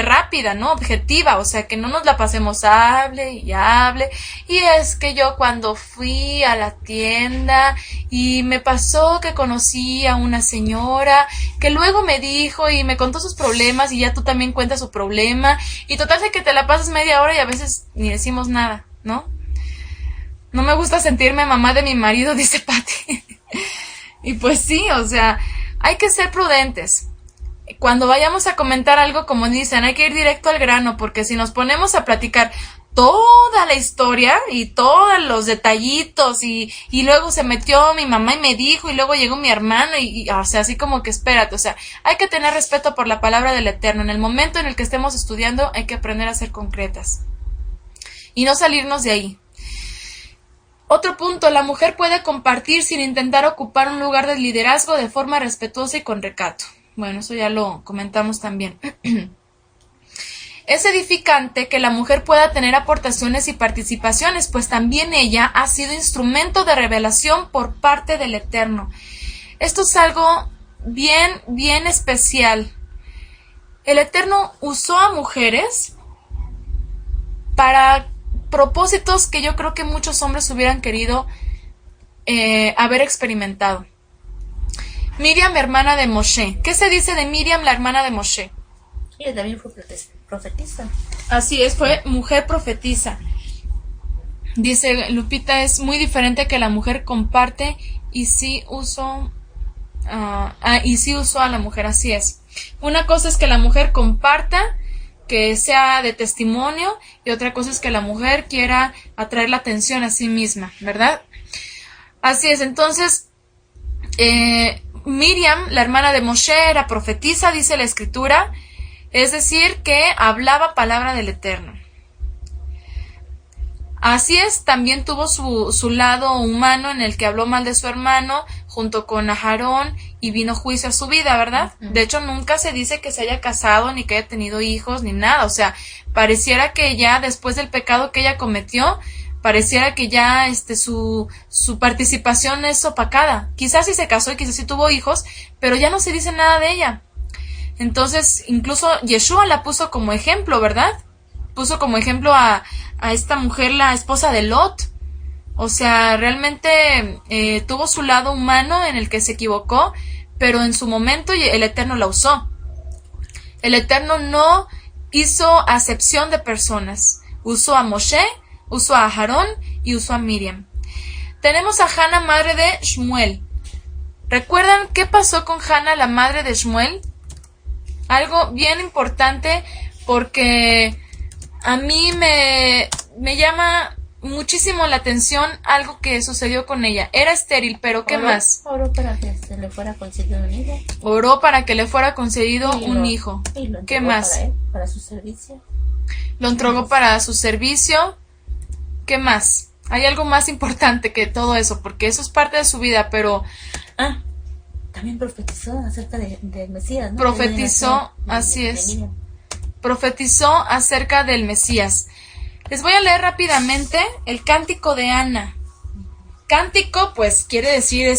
rápida, ¿no? Objetiva, o sea, que no nos la pasemos hable y hable. Y es que yo cuando fui a la tienda y me pasó que conocí a una señora que luego me dijo y me contó sus problemas y ya tú también cuentas su problema y total de que te la pasas media hora y a veces ni decimos nada, ¿no? No me gusta sentirme mamá de mi marido, dice Pati. Y pues sí, o sea, hay que ser prudentes. Cuando vayamos a comentar algo, como dicen, hay que ir directo al grano, porque si nos ponemos a platicar toda la historia y todos los detallitos y luego se metió mi mamá y me dijo y luego llegó mi hermano o sea, así como que espérate, o sea, hay que tener respeto por la palabra del Eterno. En el momento en el que estemos estudiando hay que aprender a ser concretas y no salirnos de ahí. Otro punto, la mujer puede compartir sin intentar ocupar un lugar de liderazgo de forma respetuosa y con recato. Bueno, eso ya lo comentamos también. Es edificante que la mujer pueda tener aportaciones y participaciones, pues también ella ha sido instrumento de revelación por parte del Eterno. Esto es algo bien, bien especial. El Eterno usó a mujeres para propósitos que yo creo que muchos hombres hubieran querido haber experimentado. Miriam, hermana de Moshe. ¿Qué se dice de Miriam, la hermana de Moshe? Ella también fue profetisa. Así es, fue mujer profetisa. Dice Lupita, es muy diferente que la mujer comparte y sí usó a la mujer, así es. Una cosa es que la mujer comparta, que sea de testimonio, y otra cosa es que la mujer quiera atraer la atención a sí misma, ¿verdad? Así es, entonces, Miriam, la hermana de Moshe, era profetisa, dice la escritura, es decir, que hablaba palabra del Eterno. Así es, también tuvo su lado humano en el que habló mal de su hermano junto con Aarón y vino juicio a su vida, ¿verdad? De hecho, nunca se dice que se haya casado ni que haya tenido hijos ni nada. O sea, pareciera que ya después del pecado que ella cometió, pareciera que ya su participación es opacada. Quizás sí se casó y quizás sí tuvo hijos, pero ya no se dice nada de ella. Entonces, incluso Yeshua la puso como ejemplo, ¿verdad? Puso como ejemplo a esta mujer, la esposa de Lot. O sea, realmente tuvo su lado humano en el que se equivocó, pero en su momento el Eterno la usó. El Eterno no hizo acepción de personas. Usó a Moshe, usó a Aarón y usó a Miriam. Tenemos a Hannah, madre de Shmuel. ¿Recuerdan qué pasó con Hannah, la madre de Shmuel? Algo bien importante porque a mí me llama muchísimo la atención algo que sucedió con ella. Era estéril, pero ¿qué más? Oró para que se le fuera concedido un hijo. Oró para que le fuera concedido un hijo. ¿Qué más? Para él, para su servicio. Lo entregó para su servicio. ¿Qué más? Hay algo más importante que todo eso, porque eso es parte de su vida, pero... también profetizó acerca del Mesías, ¿no? Profetizó, así es. Profetizó acerca del Mesías. Les voy a leer rápidamente el cántico de Ana. Cántico, pues, quiere decir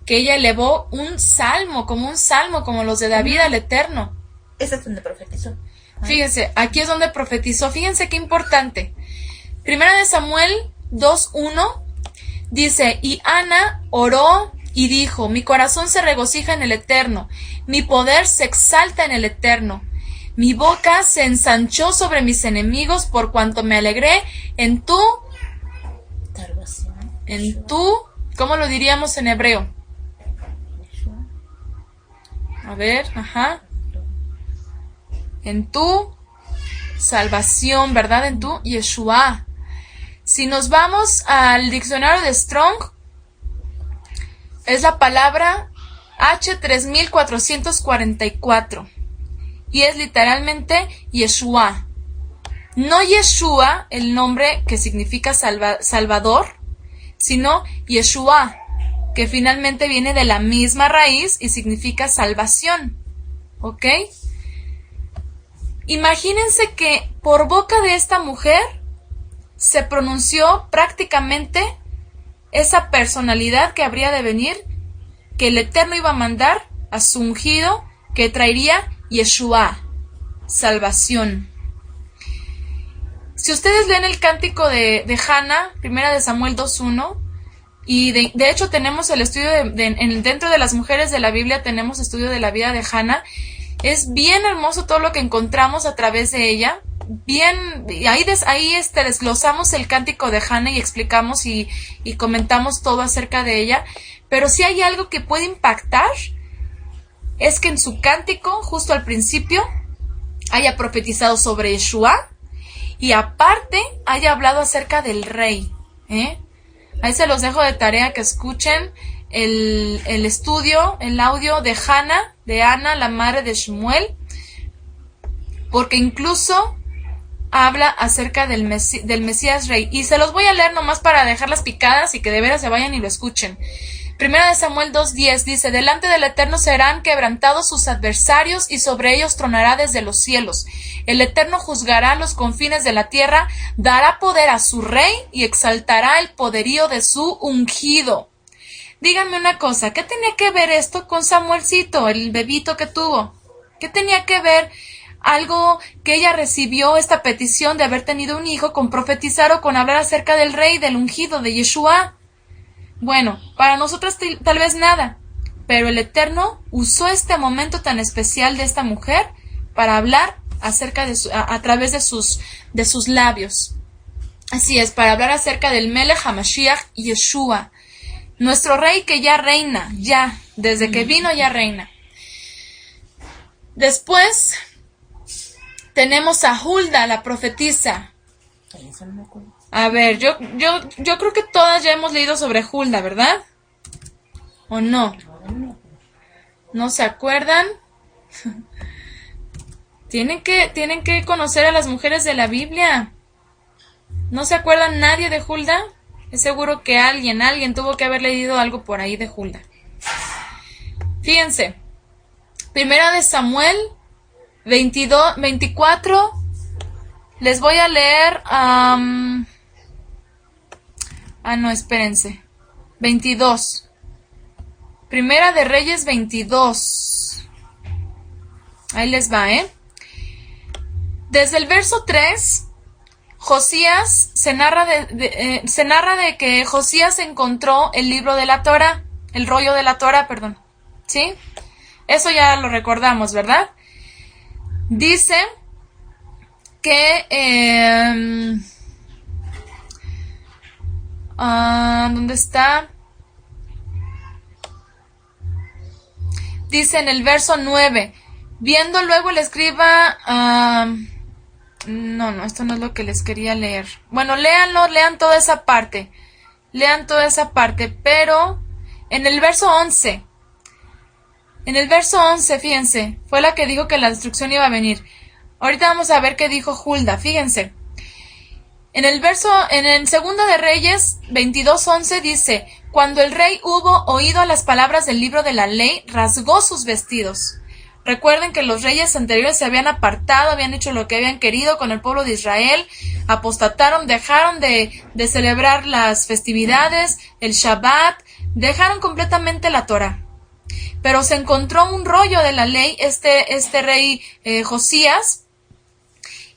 que ella elevó un salmo, como los de David al Eterno. Ese es donde profetizó. Fíjense, aquí es donde profetizó. Fíjense qué importante. Primera de Samuel 2:1 dice, y Ana oró y dijo, mi corazón se regocija en el Eterno, mi poder se exalta en el Eterno. Mi boca se ensanchó sobre mis enemigos por cuanto me alegré en tu... ¿cómo lo diríamos en hebreo? A ver, en tu salvación, ¿verdad? En tu Yeshua. Si nos vamos al diccionario de Strong, es la palabra H3444. Y es literalmente Yeshua. No Yeshua, el nombre que significa Salvador, sino Yeshua, que finalmente viene de la misma raíz y significa salvación. ¿Ok? Imagínense que por boca de esta mujer se pronunció prácticamente esa personalidad que habría de venir, que el Eterno iba a mandar a su ungido, que traería Yeshua, salvación. Si ustedes leen el cántico de Hannah, primera de Samuel 2:1, y de hecho tenemos el estudio dentro de las mujeres de la Biblia, tenemos estudio de la vida de Hannah. Es bien hermoso todo lo que encontramos a través de ella. Bien, ahí desglosamos el cántico de Hannah y explicamos y comentamos todo acerca de ella. Pero si hay algo que puede impactar, es que en su cántico, justo al principio, haya profetizado sobre Yeshua y aparte haya hablado acerca del rey. Ahí se los dejo de tarea que escuchen el estudio, el audio de Hannah, de Ana, la madre de Shmuel, porque incluso habla acerca del Mesías rey. Y se los voy a leer nomás para dejarlas picadas y que de veras se vayan y lo escuchen. Primera de Samuel 2:10 dice, delante del Eterno serán quebrantados sus adversarios y sobre ellos tronará desde los cielos. El Eterno juzgará los confines de la tierra, dará poder a su rey y exaltará el poderío de su ungido. Díganme una cosa, ¿qué tenía que ver esto con Samuelcito, el bebito que tuvo? ¿Qué tenía que ver algo que ella recibió, esta petición de haber tenido un hijo, con profetizar o con hablar acerca del rey, del ungido, de Yeshua? Bueno, para nosotros tal vez nada, pero el Eterno usó este momento tan especial de esta mujer para hablar acerca de a través de sus labios. Así es, para hablar acerca del Melech HaMashiach Yeshua, nuestro rey que ya reina, ya, desde que vino ya reina. Después tenemos a Hulda, la profetisa. A ver, yo creo que todas ya hemos leído sobre Hulda, ¿verdad? ¿O no? ¿No se acuerdan? Tienen que conocer a las mujeres de la Biblia. ¿No se acuerdan nadie de Hulda? Es seguro que alguien tuvo que haber leído algo por ahí de Hulda. Fíjense. Primera de Samuel 24. Les voy a leer. No, espérense. 22. Primera de Reyes 22. Ahí les va, Desde el verso 3, Josías se narra de que Josías encontró el libro de la Torá, el rollo de la Torá, perdón. ¿Sí? Eso ya lo recordamos, ¿verdad? Dice que ¿dónde está? Dice en el verso 9, viendo luego el escriba, no, esto no es lo que les quería leer. Bueno, lean toda esa parte, pero en el verso 11, fíjense, fue la que dijo que la destrucción iba a venir. Ahorita vamos a ver qué dijo Hulda, fíjense. En el segundo de Reyes 22:11 dice, cuando el rey hubo oído las palabras del libro de la ley, rasgó sus vestidos. Recuerden que los reyes anteriores se habían apartado, habían hecho lo que habían querido con el pueblo de Israel, apostataron, dejaron de celebrar las festividades, el Shabbat, dejaron completamente la Torá. Pero se encontró un rollo de la ley, este rey Josías,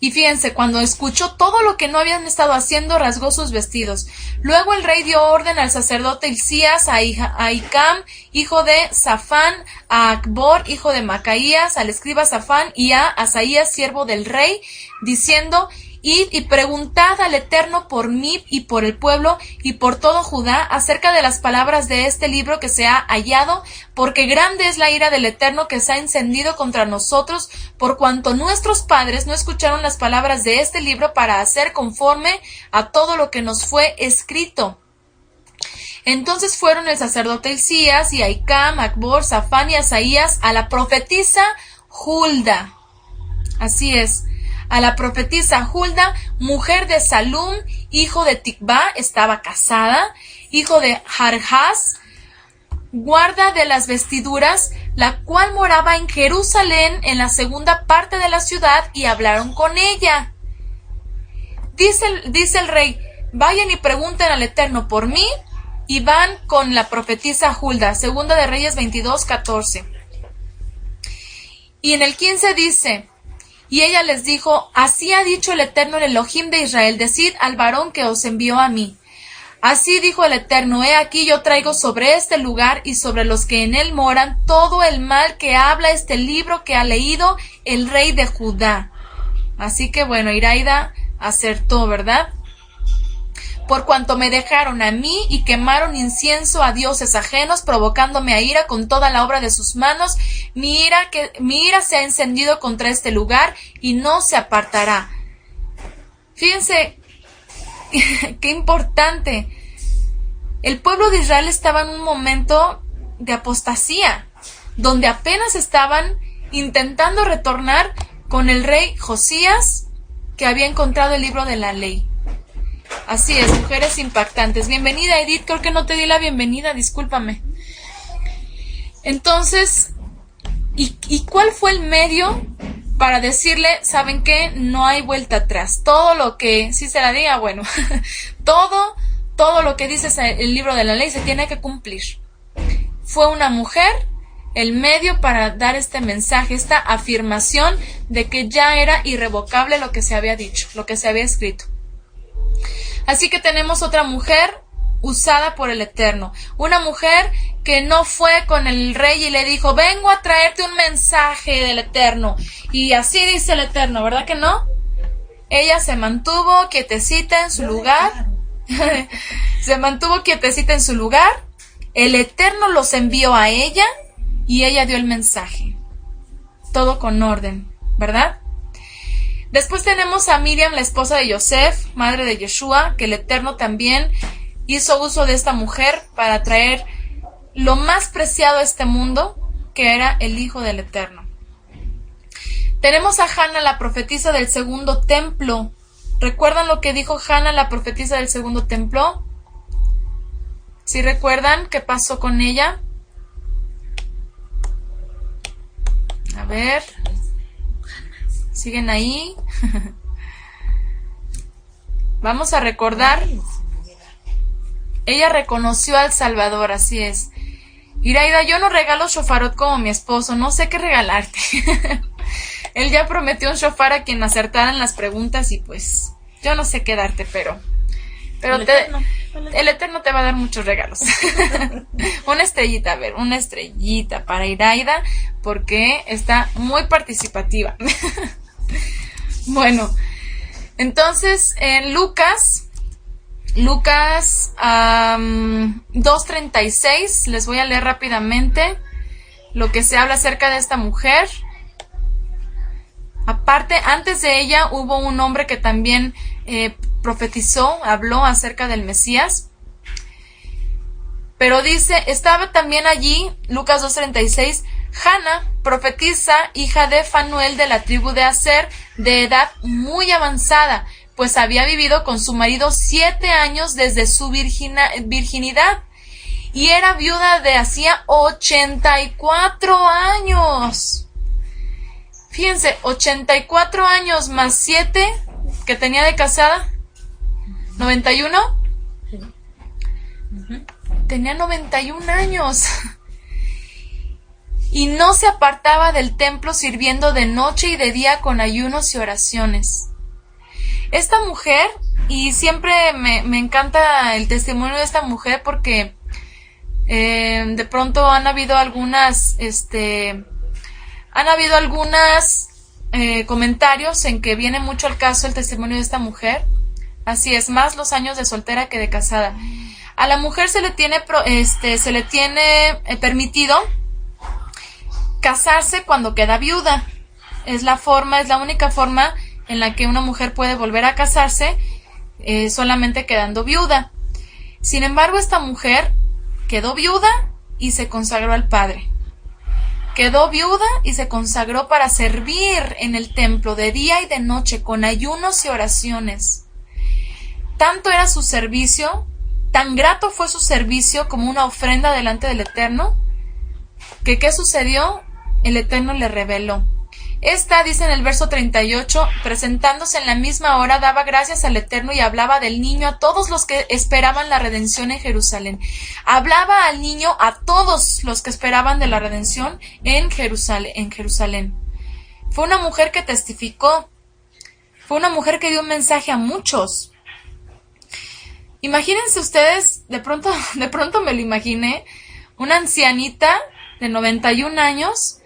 y fíjense, cuando escuchó todo lo que no habían estado haciendo, rasgó sus vestidos. Luego el rey dio orden al sacerdote Hilcías, a Ahicam, hijo de Safán, a Acbor, hijo de Macaías, al escriba Safán y a Asaías, siervo del rey, diciendo, id y preguntad al Eterno por mí y por el pueblo y por todo Judá acerca de las palabras de este libro que se ha hallado, porque grande es la ira del Eterno que se ha encendido contra nosotros, por cuanto nuestros padres no escucharon las palabras de este libro para hacer conforme a todo lo que nos fue escrito. Entonces fueron el sacerdote Hilcías y Ahicam, Acbor, Safán y Asaías a la profetisa Hulda. Así es. A la profetisa Hulda, mujer de Salum, hijo de Tikvá, estaba casada, hijo de Jarjás, guarda de las vestiduras, la cual moraba en Jerusalén, en la segunda parte de la ciudad, y hablaron con ella. Dice el rey, vayan y pregunten al Eterno por mí, y van con la profetisa Hulda, segunda de Reyes 22:14. Y en el 15 dice, y ella les dijo, así ha dicho el Eterno, el Elohim de Israel, decid al varón que os envió a mí. Así dijo el Eterno, he aquí yo traigo sobre este lugar y sobre los que en él moran todo el mal que habla este libro que ha leído el rey de Judá. Así que bueno, Iraida acertó, ¿verdad? Por cuanto me dejaron a mí y quemaron incienso a dioses ajenos, provocándome a ira con toda la obra de sus manos, mi ira se ha encendido contra este lugar y no se apartará. Fíjense, qué importante. El pueblo de Israel estaba en un momento de apostasía, donde apenas estaban intentando retornar con el rey Josías, que había encontrado el libro de la ley. Así es, mujeres impactantes. Bienvenida, Edith, creo que no te di la bienvenida, discúlpame. Entonces, ¿y cuál fue el medio para decirle, saben qué, no hay vuelta atrás? Todo lo que, si se la diga, bueno, todo lo que dice el libro de la ley se tiene que cumplir. Fue una mujer el medio para dar este mensaje, esta afirmación de que ya era irrevocable lo que se había dicho, lo que se había escrito. Así que tenemos otra mujer usada por el Eterno, una mujer que no fue con el rey y le dijo, vengo a traerte un mensaje del Eterno, y así dice el Eterno, ¿verdad que no? Ella se mantuvo quietecita en su lugar, el Eterno los envió a ella y ella dio el mensaje. todo con orden, ¿verdad? Después tenemos a Miriam, la esposa de Yosef, madre de Yeshua, que el Eterno también hizo uso de esta mujer para traer lo más preciado a este mundo, que era el Hijo del Eterno. Tenemos a Hannah, la profetisa del segundo templo. ¿Recuerdan lo que dijo Hannah, la profetisa del segundo templo? ¿Sí recuerdan qué pasó con ella? A ver. ¿Siguen ahí? Vamos a recordar. Ella reconoció al Salvador, así es. Iraida, yo no regalo shofarot como mi esposo, no sé qué regalarte. Él ya prometió un shofar a quien acertaran las preguntas y pues yo no sé qué darte, pero el Eterno te va a dar muchos regalos. Una estrellita, a ver, una estrellita para Iraida porque está muy participativa. Bueno, entonces en Lucas 2:36, les voy a leer rápidamente lo que se habla acerca de esta mujer. Aparte, antes de ella hubo un hombre que también profetizó, habló acerca del Mesías. Pero dice, estaba también allí, Lucas 2:36, Hannah, profetisa, hija de Fanuel de la tribu de Aser, de edad muy avanzada, pues había vivido con su marido 7 años desde su virginidad, y era viuda de hacía 84 años. Fíjense, 84 años más 7 que tenía de casada. ¿91? Sí. Tenía 91 años. Y no se apartaba del templo sirviendo de noche y de día con ayunos y oraciones. Esta mujer, y siempre me encanta el testimonio de esta mujer porque de pronto han habido algunas comentarios en que viene mucho al caso el testimonio de esta mujer. Así es, más los años de soltera que de casada. A la mujer se le tiene permitido casarse cuando queda viuda. Es la única forma en la que una mujer puede volver a casarse, solamente quedando viuda. Sin embargo, esta mujer quedó viuda y se consagró al Padre. Quedó viuda y se consagró para servir en el templo de día y de noche con ayunos y oraciones. Tanto era su servicio, tan grato fue su servicio como una ofrenda delante del Eterno, que ¿qué sucedió? El Eterno le reveló. Esta, dice en el verso 38, presentándose en la misma hora, daba gracias al Eterno y hablaba del niño a todos los que esperaban la redención en Jerusalén. Hablaba al niño a todos los que esperaban de la redención en Jerusalén. Fue una mujer que testificó. Fue una mujer que dio un mensaje a muchos. Imagínense ustedes, de pronto me lo imaginé, una ancianita de 91 años,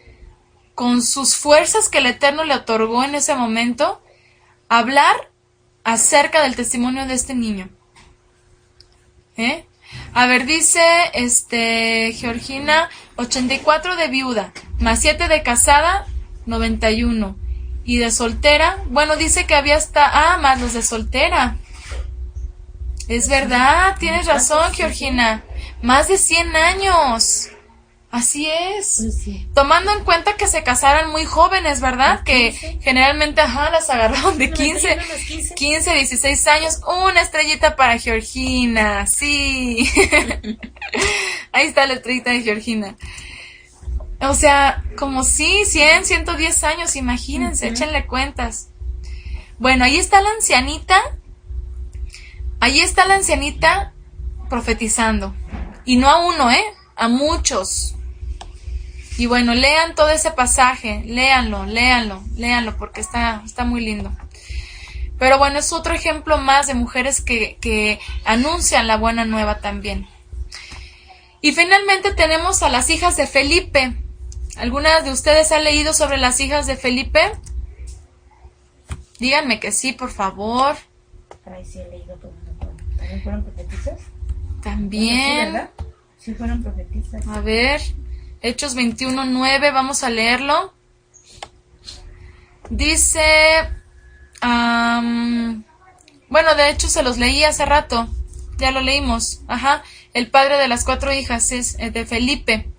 con sus fuerzas que el Eterno le otorgó en ese momento, hablar acerca del testimonio de este niño. A ver, dice Georgina, 84 de viuda, más 7 de casada, 91. Y de soltera, bueno, dice que había hasta, más los de soltera. Es verdad, tienes razón, Georgina. Más de 100 años. Así es. Sí. Tomando en cuenta que se casaran muy jóvenes, ¿verdad? Que generalmente, las agarraron de 15, 16 años. Una estrellita para Georgina, sí. Ahí está la estrellita de Georgina. O sea, como 100, 110 años, imagínense, échenle cuentas. Bueno, ahí está la ancianita. Ahí está la ancianita profetizando. Y no a uno, a muchos. Y bueno, lean todo ese pasaje, léanlo, porque está muy lindo. Pero bueno, es otro ejemplo más de mujeres que anuncian la buena nueva también. Y finalmente tenemos a las hijas de Felipe. ¿Algunas de ustedes han leído sobre las hijas de Felipe? Díganme que sí, por favor. Ay, sí he leído. ¿También fueron profetisas? También. ¿Verdad? Sí fueron profetisas. A ver, Hechos 21:9, vamos a leerlo. Dice, bueno, de hecho se los leí hace rato, ya lo leímos, el padre de las 4 hijas es de Felipe.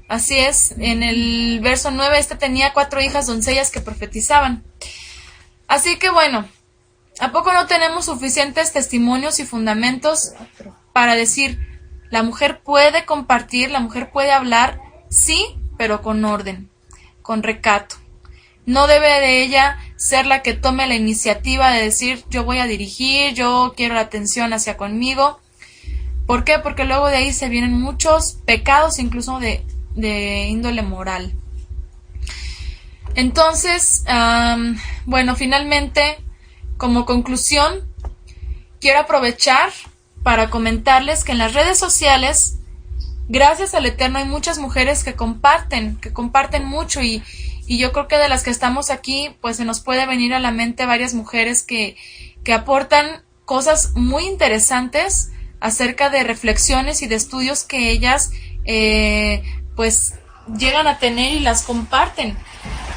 Así es, en el verso 9, tenía 4 hijas doncellas que profetizaban. Así que bueno, ¿a poco no tenemos suficientes testimonios y fundamentos para decir, la mujer puede compartir, la mujer puede hablar, sí, pero con orden, con recato? No debe de ella ser la que tome la iniciativa de decir, yo voy a dirigir, yo quiero la atención hacia conmigo. ¿Por qué? Porque luego de ahí se vienen muchos pecados, incluso de índole moral. Entonces, bueno, finalmente, como conclusión, quiero aprovechar para comentarles que en las redes sociales, gracias al Eterno, hay muchas mujeres que comparten mucho, y yo creo que de las que estamos aquí, pues se nos puede venir a la mente varias mujeres que aportan cosas muy interesantes acerca de reflexiones y de estudios que ellas pues llegan a tener y las comparten.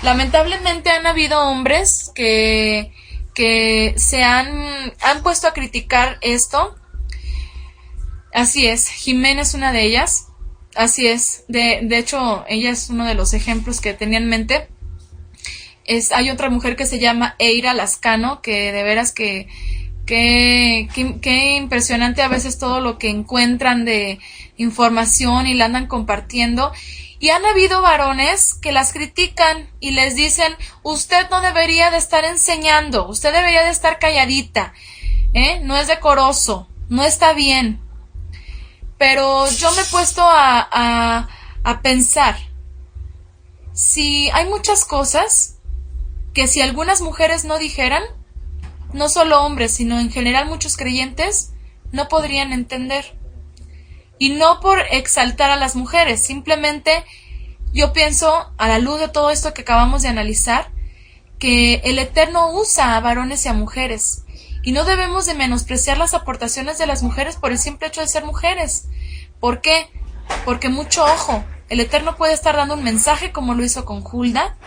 Lamentablemente han habido hombres que se han puesto a criticar esto. Así es, Jimena es una de ellas. Así es, de hecho ella es uno de los ejemplos que tenía en mente. Hay otra mujer que se llama Eira Lascano, que de veras que impresionante a veces todo lo que encuentran de información y la andan compartiendo. Y han habido varones que las critican y les dicen, usted no debería de estar enseñando, usted debería de estar calladita, no es decoroso, no está bien. Pero yo me he puesto a pensar, si hay muchas cosas que si algunas mujeres no dijeran, no solo hombres, sino en general muchos creyentes, no podrían entender. Y no por exaltar a las mujeres, simplemente yo pienso, a la luz de todo esto que acabamos de analizar, que el Eterno usa a varones y a mujeres. Y no debemos de menospreciar las aportaciones de las mujeres por el simple hecho de ser mujeres. ¿Por qué? Porque mucho ojo, el Eterno puede estar dando un mensaje como lo hizo con Hulda,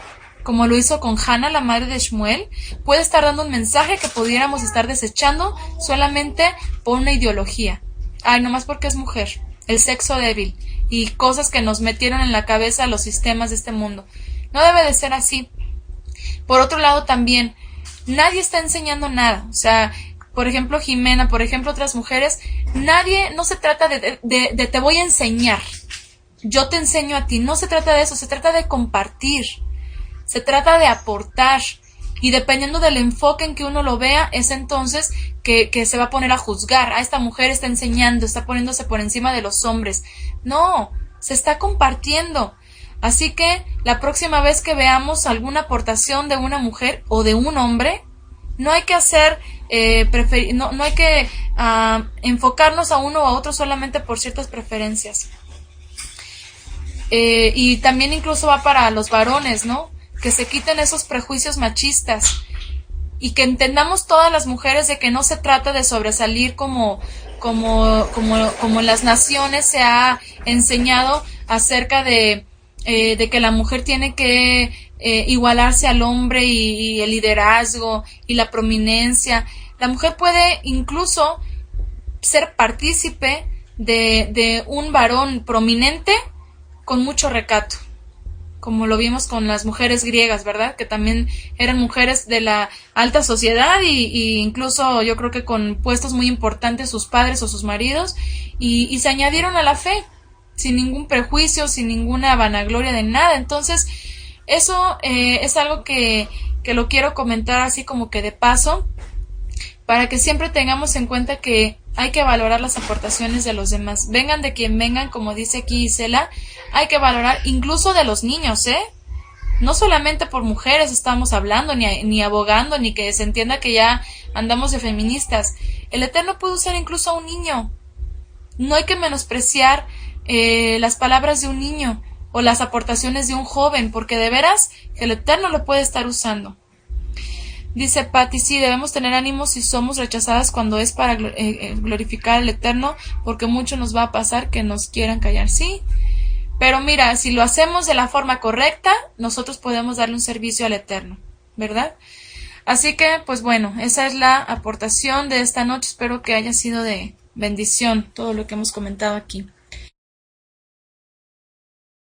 como lo hizo con Hannah, la madre de Shmuel. Puede estar dando un mensaje que pudiéramos estar desechando solamente por una ideología. Ay, nomás porque es mujer, el sexo débil y cosas que nos metieron en la cabeza los sistemas de este mundo. No debe de ser así. Por otro lado también, nadie está enseñando nada. O sea, por ejemplo Jimena, por ejemplo otras mujeres, no se trata de te voy a enseñar, yo te enseño a ti. No se trata de eso, se trata de compartir, se trata de aportar. Y dependiendo del enfoque en que uno lo vea, es entonces que se va a poner a juzgar. Esta mujer está enseñando, está poniéndose por encima de los hombres. No, se está compartiendo. Así que la próxima vez que veamos alguna aportación de una mujer o de un hombre, no hay que hacer, no hay que enfocarnos a uno o a otro solamente por ciertas preferencias. Y también incluso va para los varones, ¿no? Que se quiten esos prejuicios machistas y que entendamos todas las mujeres de que no se trata de sobresalir como las naciones se ha enseñado acerca de que la mujer tiene que igualarse al hombre y el liderazgo y la prominencia. La mujer puede incluso ser partícipe de un varón prominente con mucho recato, como lo vimos con las mujeres griegas, ¿verdad? Que también eran mujeres de la alta sociedad y incluso yo creo que con puestos muy importantes sus padres o sus maridos, y se añadieron a la fe sin ningún prejuicio, sin ninguna vanagloria de nada. Entonces eso es algo que lo quiero comentar así como que de paso, para que siempre tengamos en cuenta que hay que valorar las aportaciones de los demás. Vengan de quien vengan, como dice aquí Isela, hay que valorar incluso de los niños, No solamente por mujeres estamos hablando, ni abogando, ni que se entienda que ya andamos de feministas. El Eterno puede usar incluso a un niño. No hay que menospreciar las palabras de un niño o las aportaciones de un joven, porque de veras que el Eterno lo puede estar usando. Dice Patti, sí, debemos tener ánimo si somos rechazadas cuando es para glorificar al Eterno, porque mucho nos va a pasar que nos quieran callar, sí. Pero mira, si lo hacemos de la forma correcta, nosotros podemos darle un servicio al Eterno. ¿verdad? Así que, pues bueno, esa es la aportación de esta noche. Espero que haya sido de bendición todo lo que hemos comentado aquí.